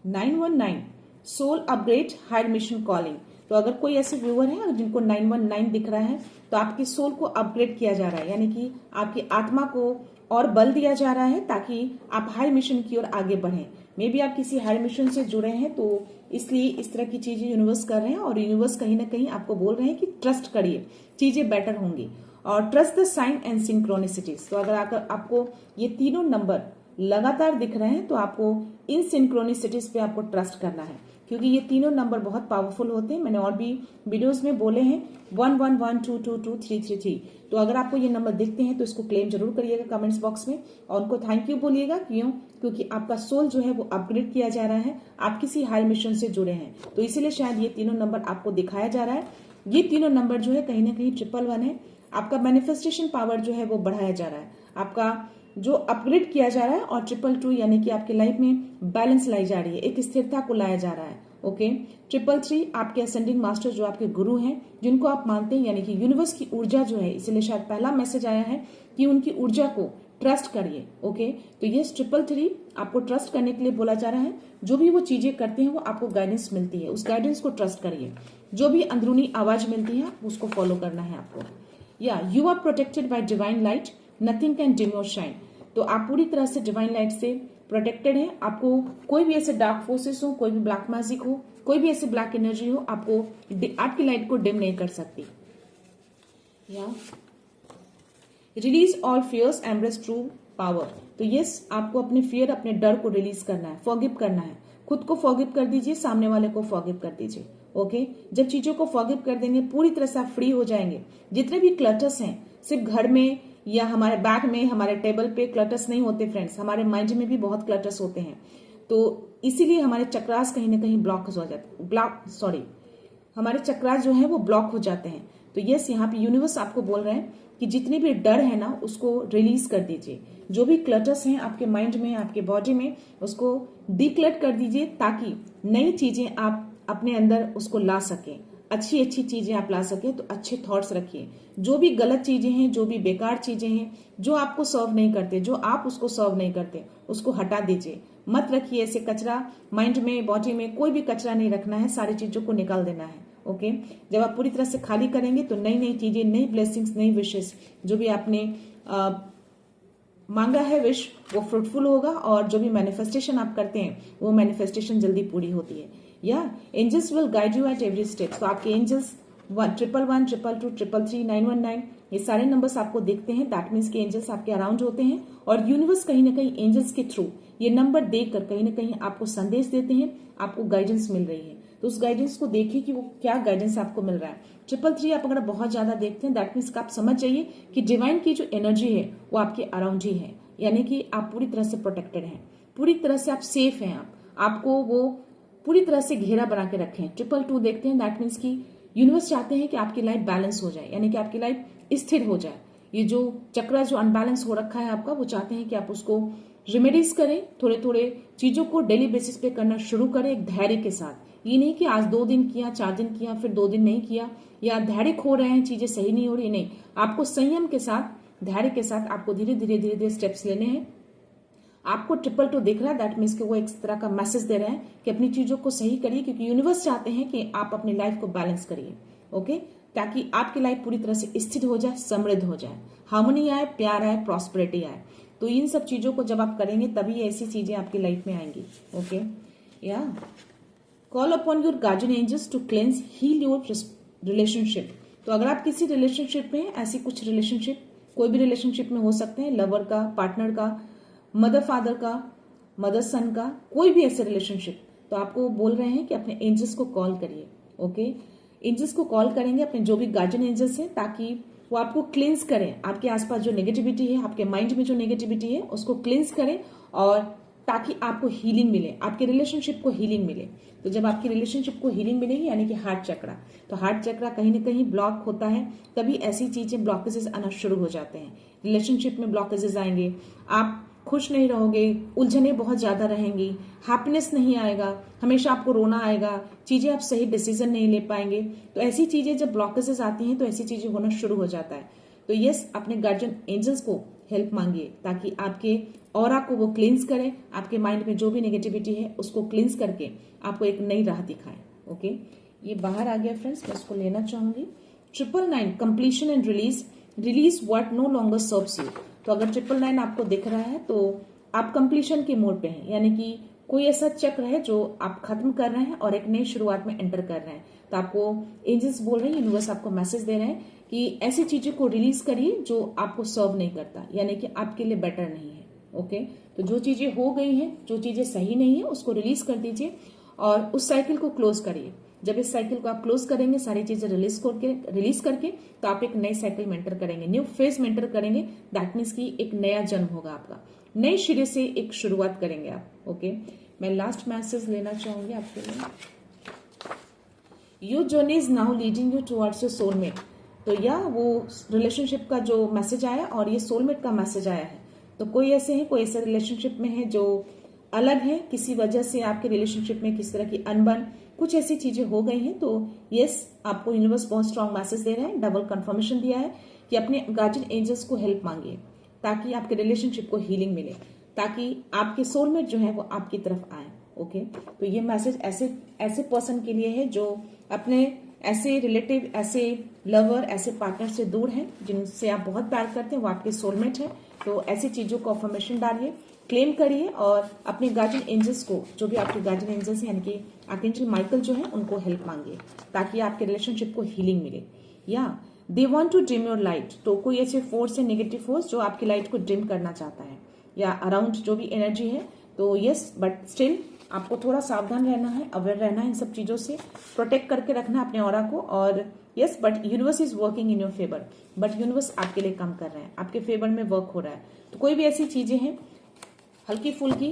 919 soul upgrade higher mission calling. तो अगर कोई ऐसे व्यूअर है जिनको 919 दिख रहा है तो आपकी सोल को अपग्रेड किया जा रहा है, यानी कि आपकी आत्मा को और बल दिया जा रहा है ताकि आप हायर मिशन की ओर आगे बढ़ें। मे बी आप किसी हायर मिशन से जुड़े हैं, तो इसलिए इस तरह की चीजें यूनिवर्स कर रहे हैं। और यूनिवर्स कहीं ना कहीं आपको बोल रहे हैं कि ट्रस्ट करिए, चीजें बेटर होंगी। और ट्रस्ट द साइन एंड सिंक्रोनिसिटीज। तो अगर आपको ये तीनों नंबर लगातार दिख रहे हैं तो आपको इन सिंक्रोनिसिटीज पे आपको ट्रस्ट करना है, क्योंकि ये तीनों नंबर बहुत पावरफुल होते हैं। मैंने और भी वीडियोस में बोले हैं 1112222333। तो अगर आपको ये नंबर दिखते हैं तो इसको क्लेम जरूर करिएगा कमेंट्स बॉक्स में, और उनको थैंक यू बोलिएगा। क्यों? क्योंकि आपका सोल जो है वो अपग्रेड किया जा रहा है, आप किसी हायर मिशन से जुड़े हैं, तो इसीलिए शायद ये तीनों नंबर आपको दिखाया जा रहा है। ये तीनों नंबर जो है कहीं ना कहीं 111 है। आपका मैनिफेस्टेशन पावर जो है वो बढ़ाया जा रहा है, आपका जो अपग्रेड किया जा रहा है। और 222 यानी कि आपकी लाइफ में बैलेंस लाई जा रही है, एक स्थिरता को लाया जा रहा है। ओके, 333 आपके असेंडिंग मास्टर जो आपके गुरु हैं, जिनको आप मानते हैं, यानी कि यूनिवर्स की ऊर्जा जो है, इसलिए शायद पहला मैसेज आया है कि उनकी ऊर्जा को ट्रस्ट करिए। ओके, तो ये 333 आपको ट्रस्ट करने के लिए बोला जा रहा है। जो भी वो चीजें करते हैं वो आपको गाइडेंस मिलती है, उस गाइडेंस को ट्रस्ट करिए। जो भी अंदरूनी आवाज मिलती है उसको फॉलो करना है आपको। या you are protected by divine light, nothing can dim your shine. तो आप पूरी तरह से डिवाइन लाइट से प्रोटेक्टेड हैं। आपको कोई भी ऐसे डार्क फोर्सेस हो, कोई भी ब्लैक मैजिक हो, कोई भी ऐसे ब्लैक एनर्जी हो, आपकी लाइट को डिम नहीं कर सकती। या release all fears, embrace true power. तो यस, आपको अपने फियर, अपने डर को रिलीज करना है, फॉरगिव करना है। खुद को फॉरगिव कर दीजिए, सामने वाले को फॉरगिव कर दीजिए। ओके, जब चीजों को फॉरगिव कर देंगे पूरी तरह से आप फ्री हो जाएंगे। जितने भी क्लटर्स हैं, सिर्फ घर में या हमारे बैग में, हमारे टेबल पे क्लटर्स नहीं होते फ्रेंड्स, हमारे माइंड में भी बहुत क्लटर्स होते हैं। तो इसीलिए हमारे चक्रास कहीं ना कहीं हमारे चक्रास जो है वो ब्लॉक हो जाते हैं। तो यस, यहाँ पे यूनिवर्स आपको बोल रहे हैं कि जितने भी डर है ना उसको रिलीज कर दीजिए। जो भी क्लटर्स हैं आपके माइंड में, आपके बॉडी में, उसको डिक्लट कर दीजिए ताकि नई चीजें आप अपने अंदर उसको ला सकें। अच्छी अच्छी चीजें आप ला सकें। तो अच्छे थॉट्स रखिए। जो भी गलत चीजें हैं, जो भी बेकार चीजें हैं, जो आपको सर्व नहीं करते, जो आप उसको सर्व नहीं करते, उसको हटा दीजिए। मत रखिए ऐसे कचरा माइंड में, बॉडी में कोई भी कचरा नहीं रखना है, सारी चीजों को निकाल देना है। ओके, जब आप पूरी तरह से खाली करेंगे तो नई नई चीजें, नई ब्लेसिंग्स, नई विशेस, जो भी आपने मांगा है विश, वो फ्रूटफुल होगा। और जो भी मैनिफेस्टेशन आप करते हैं वो मैनिफेस्टेशन जल्दी पूरी होती है। या angels will guide you at every step. तो आपके एंजल्स 111, 222, 333, 919 ये सारे नंबर्स आपको दिखते हैं। दैट मीन्स के एंजल्स आपके अराउंड होते हैं और यूनिवर्स कहीं ना कहीं एंजल्स के थ्रू ये नंबर देखकर कहीं ना कहीं आपको संदेश देते हैं, आपको गाइडेंस मिल रही है। तो उस गाइडेंस को देखिए कि वो क्या गाइडेंस आपको मिल रहा है। 333 आप अगर बहुत ज्यादा देखते हैं, दैट मीन्स आप समझ जाइए कि डिवाइन की जो एनर्जी है वो आपके अराउंड ही है, यानी कि आप पूरी तरह से प्रोटेक्टेड हैं, पूरी तरह से आप सेफ हैं। आपको वो पूरी तरह से घेरा बना के रखें। 222 देखते हैं, दैट मीन्स की यूनिवर्स चाहते हैं कि आपकी लाइफ बैलेंस हो जाए, यानी कि आपकी लाइफ स्थिर हो जाए। ये जो चक्र जो अनबैलेंस हो रखा है आपका, वो चाहते हैं कि आप उसको रिमेडीज करें। थोड़े थोड़े चीजों को डेली बेसिस पे करना शुरू करें एक धैर्य के साथ। ये नहीं कि आज 2 दिन किया, 4 दिन किया, फिर 2 दिन नहीं किया, या धैर्य खो रहे हैं, चीजें सही नहीं हो रही। नहीं, आपको संयम के साथ, धैर्य के साथ आपको धीरे धीरे धीरे धीरे स्टेप्स लेने हैं। आपको 222 दिख रहा है, दैट मीन्स कि वो एक तरह का मैसेज दे रहे हैं कि अपनी चीजों को सही करिए, क्योंकि यूनिवर्स चाहते हैं कि आप अपनी लाइफ को बैलेंस करिए। ओके, ताकि आपकी लाइफ पूरी तरह से स्थिर हो जाए, समृद्ध हो जाए, हार्मनी आए, प्यार आए, प्रॉस्पेरिटी आए। तो इन सब चीजों को जब आप करेंगे तभी ऐसी चीजें आपकी लाइफ में आएंगी। ओके, या call upon your guardian angels to cleanse, heal your relationship. तो अगर आप किसी रिलेशनशिप में, ऐसी कुछ रिलेशनशिप, कोई भी रिलेशनशिप में हो सकते हैं, लवर का, पार्टनर का, मदर फादर का, मदर सन का, कोई भी ऐसे रिलेशनशिप, तो आपको बोल रहे हैं कि अपने एंजल्स को कॉल करिए। ओके, एंजल्स को कॉल करेंगे, अपने जो भी गार्जियन एंजल्स हैं, ताकि वो आपको क्लींस करें। आपके आसपास जो नेगेटिविटी है, आपके माइंड में जो नेगेटिविटी है, उसको क्लींस करें, और ताकि आपको हीलिंग मिले, आपके रिलेशनशिप को हीलिंग मिले। तो जब आपकी रिलेशनशिप को हीलिंग मिलेगी, यानी कि हार्ट चक्रा, तो हार्ट चक्रा कहीं ना कहीं ब्लॉक होता है, तभी ऐसी चीजें, ब्लॉकेजेस आना शुरू हो जाते हैं। रिलेशनशिप में ब्लॉकेजेस आएंगे, आप खुश नहीं रहोगे, उलझने बहुत ज्यादा रहेंगी, हैप्पीनेस नहीं आएगा, हमेशा आपको रोना आएगा, चीजें आप सही डिसीजन नहीं ले पाएंगे। तो ऐसी चीजें जब ब्लॉकेजेस आती हैं तो ऐसी चीजें होना शुरू हो जाता है। तो यस, अपने गार्जियन एंजल्स को हेल्प मांगिए ताकि आपके ऑरा को वो क्लींस करें, आपके माइंड में जो भी नेगेटिविटी है उसको क्लींस करके आपको एक नई राह दिखाएं। ओके, ये बाहर आ गया फ्रेंड्स, मैं इसको लेना चाहूंगी। 999 completion and release, release what no longer serves you. तो अगर 999 आपको दिख रहा है तो आप कंप्लीशन के मोड पे हैं, यानी कि कोई ऐसा चक्र है जो आप खत्म कर रहे हैं और एक नई शुरुआत में एंटर कर रहे हैं। तो आपको एंजल्स बोल रहे हैं, यूनिवर्स आपको मैसेज दे रहे हैं कि ऐसी चीजों को रिलीज करिए जो आपको सर्व नहीं करता, यानी कि आपके लिए बेटर नहीं है। ओके, तो जो चीजें हो गई हैं, जो चीजें सही नहीं है, उसको रिलीज कर दीजिए और उस साइकिल को क्लोज करिए। जब इस साइकिल को आप क्लोज करेंगे, सारी चीजें रिलीज करके, तो आप एक नई साइकिल में एंटर करेंगे, न्यू फेज में एंटर करेंगे। दैट मीन्स की एक नया जन्म होगा आपका, नए सिरे से एक शुरुआत करेंगे आप। ओके, मैं लास्ट मैसेज लेना चाहूंगी आपके लिए। Your journey is now leading you towards your soulmate. तो या वो रिलेशनशिप का जो मैसेज आया और ये सोलमेट का मैसेज आया है। तो कोई ऐसे है, कोई ऐसे रिलेशनशिप में है जो अलग है, किसी वजह से आपके रिलेशनशिप में किसी तरह की अनबन, कुछ ऐसी चीजें हो गई हैं। तो यस, आपको यूनिवर्स बहुत स्ट्रांग मैसेज दे रहा है, डबल कंफर्मेशन दिया है कि अपने गार्जियन एंजल्स को हेल्प मांगिए ताकि आपके रिलेशनशिप को हीलिंग मिले, ताकि आपके सोलमेट जो है वो आपकी तरफ आए। ओके, तो ये मैसेज ऐसे पर्सन के लिए है जो अपने ऐसे रिलेटिव, ऐसे लवर, ऐसे पार्टनर से दूर हैं, जिनसे आप बहुत प्यार करते हैं, वो आपके सोलमेट है। तो ऐसी चीजों को अफर्मेशन डालिए, क्लेम करिए और अपने गार्जियन एंजल्स को, जो भी आपके गार्जियन एंजल्स हैं, यानी कि आर्कएंजल माइकल जो है, उनको हेल्प मांगिए ताकि आपके रिलेशनशिप को हीलिंग मिले। या they want to dim your light. तो कोई ऐसे फोर्स है, नेगेटिव फोर्स, जो आपकी लाइट को डिम करना चाहता है, या अराउंड जो भी एनर्जी है। तो यस, बट स्टिल आपको थोड़ा सावधान रहना है, अवेयर रहना है, इन सब चीजों से प्रोटेक्ट करके रखना है अपने ऑरा को। और yes, but universe is working in your favour, but universe आपके लिए काम कर रहे हैं, आपके फेवर में वर्क हो रहा है। तो कोई भी ऐसी चीजें हैं हल्की फुल्की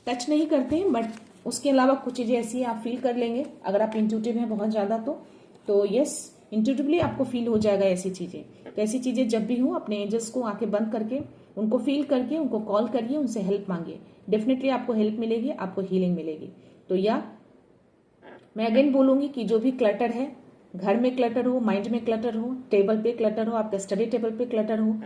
टच नहीं करते हैं, बट उसके अलावा कुछ चीजें ऐसी आप फील कर लेंगे अगर आप इंट्यूटिव हैं बहुत ज्यादा। तो यस, इंट्यूटिवली आपको फील हो जाएगा ऐसी चीजें। तो ऐसी चीजें जब भी हो, अपने एंजल्स को आंखें बंद करके उनको फील करके उनको कॉल करिए, उनसे हेल्प मांगिए। डेफिनेटली आपको हेल्प मिलेगी, आपको हीलिंग मिलेगी। तो या मैं अगेन बोलूंगी कि जो भी क्लटर है, घर में क्लटर हो, माइंड में क्लटर हो, टेबल पे क्लटर हो, आपके स्टडी टेबल पे क्लटर हो,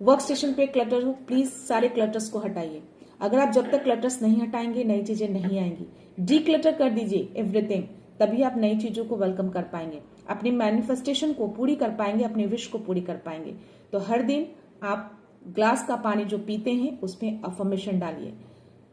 वर्क स्टेशन पे क्लटर हो, प्लीज सारे क्लटर्स को हटाइए। अगर आप जब तक क्लटर्स नहीं हटाएंगे नई चीजें नहीं आएंगी। डी क्लटर कर दीजिए एवरीथिंग, तभी आप नई चीजों को वेलकम कर पाएंगे, अपनी मैनिफेस्टेशन को पूरी कर पाएंगे, अपनी विश को पूरी कर पाएंगे। तो हर दिन आप ग्लास का पानी जो पीते हैं उसमें अफर्मेशन डालिए।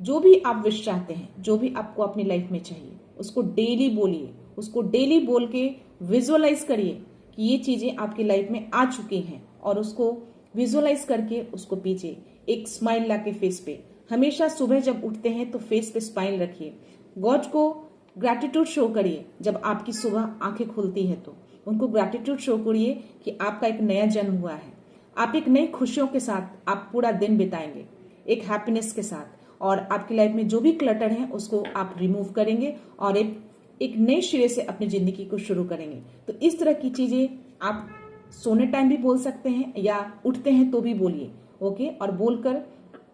जो भी आप विश चाहते हैं, जो भी आपको अपनी लाइफ में चाहिए, उसको डेली बोलिए, उसको डेली बोल के विजुअलाइज करिए कि ये चीजें आपकी लाइफ में आ चुकी हैं, और उसको विजुअलाइज करके उसको पीजिए। एक स्माइल लाके फेस पे, हमेशा सुबह जब उठते हैं तो फेस पे स्माइल रखिए। गॉड को ग्रैटिट्यूड शो करिए जब आपकी सुबह आंखें खुलती है, तो उनको ग्रैटिट्यूड शो करिए कि आपका एक नया जन्म हुआ है। आप एक नई खुशियों के साथ आप पूरा दिन बिताएंगे, एक हैप्पीनेस के साथ, और आपकी लाइफ में जो भी क्लटर है उसको आप रिमूव करेंगे और एक नए सिरे से अपनी जिंदगी को शुरू करेंगे। तो इस तरह की चीजें आप सोने टाइम भी बोल सकते हैं या उठते हैं तो भी बोलिए, ओके। और बोलकर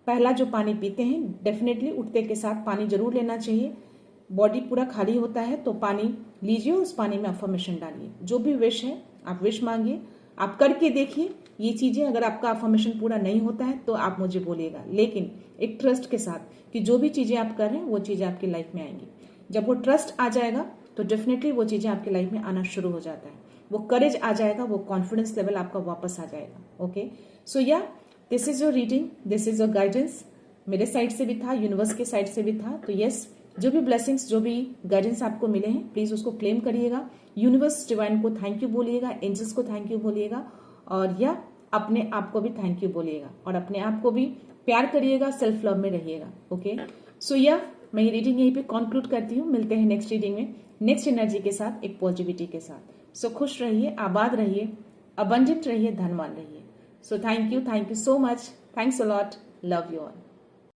पहला जो पानी पीते हैं, डेफिनेटली उठते के साथ पानी जरूर लेना चाहिए। बॉडी पूरा खाली होता है तो पानी लीजिए, उस पानी में अफर्मेशन डालिए। जो भी विश है आप विश मांगिए, आप करके देखिए ये चीजें। अगर आपका अफर्मेशन पूरा नहीं होता है तो आप मुझे बोलिएगा, लेकिन एक ट्रस्ट के साथ कि जो भी चीजें आप कर रहे हैं वो चीजें आपकी लाइफ में आएंगी। जब वो ट्रस्ट आ जाएगा तो डेफिनेटली वो चीजें आपकी लाइफ में आना शुरू हो जाता है, वो करेज आ जाएगा, वो कॉन्फिडेंस लेवल आपका वापस आ जाएगा, ओके। सो या this is your reading, this is your guidance. मेरे साइड से भी था, यूनिवर्स के साइड से भी था। तो यस, जो भी ब्लेसिंग्स, जो भी गाइडेंस आपको मिले हैं, प्लीज उसको क्लेम करिएगा। यूनिवर्स डिवाइन को थैंक यू बोलिएगा, एंजल्स को थैंक यू बोलिएगा, और या अपने आप को भी थैंक यू बोलिएगा, और अपने आप को भी प्यार करिएगा, सेल्फ लव में रहिएगा, ओके। सो या मैं ये रीडिंग यहीं पे कंक्लूड करती हूँ। मिलते हैं नेक्स्ट रीडिंग में, नेक्स्ट एनर्जी के साथ, एक पॉजिटिविटी के साथ। सो खुश रहिए, आबाद रहिए, अबंडेंट रहिए, धनवान रहिए। So thank you so much, thanks a lot, love you all.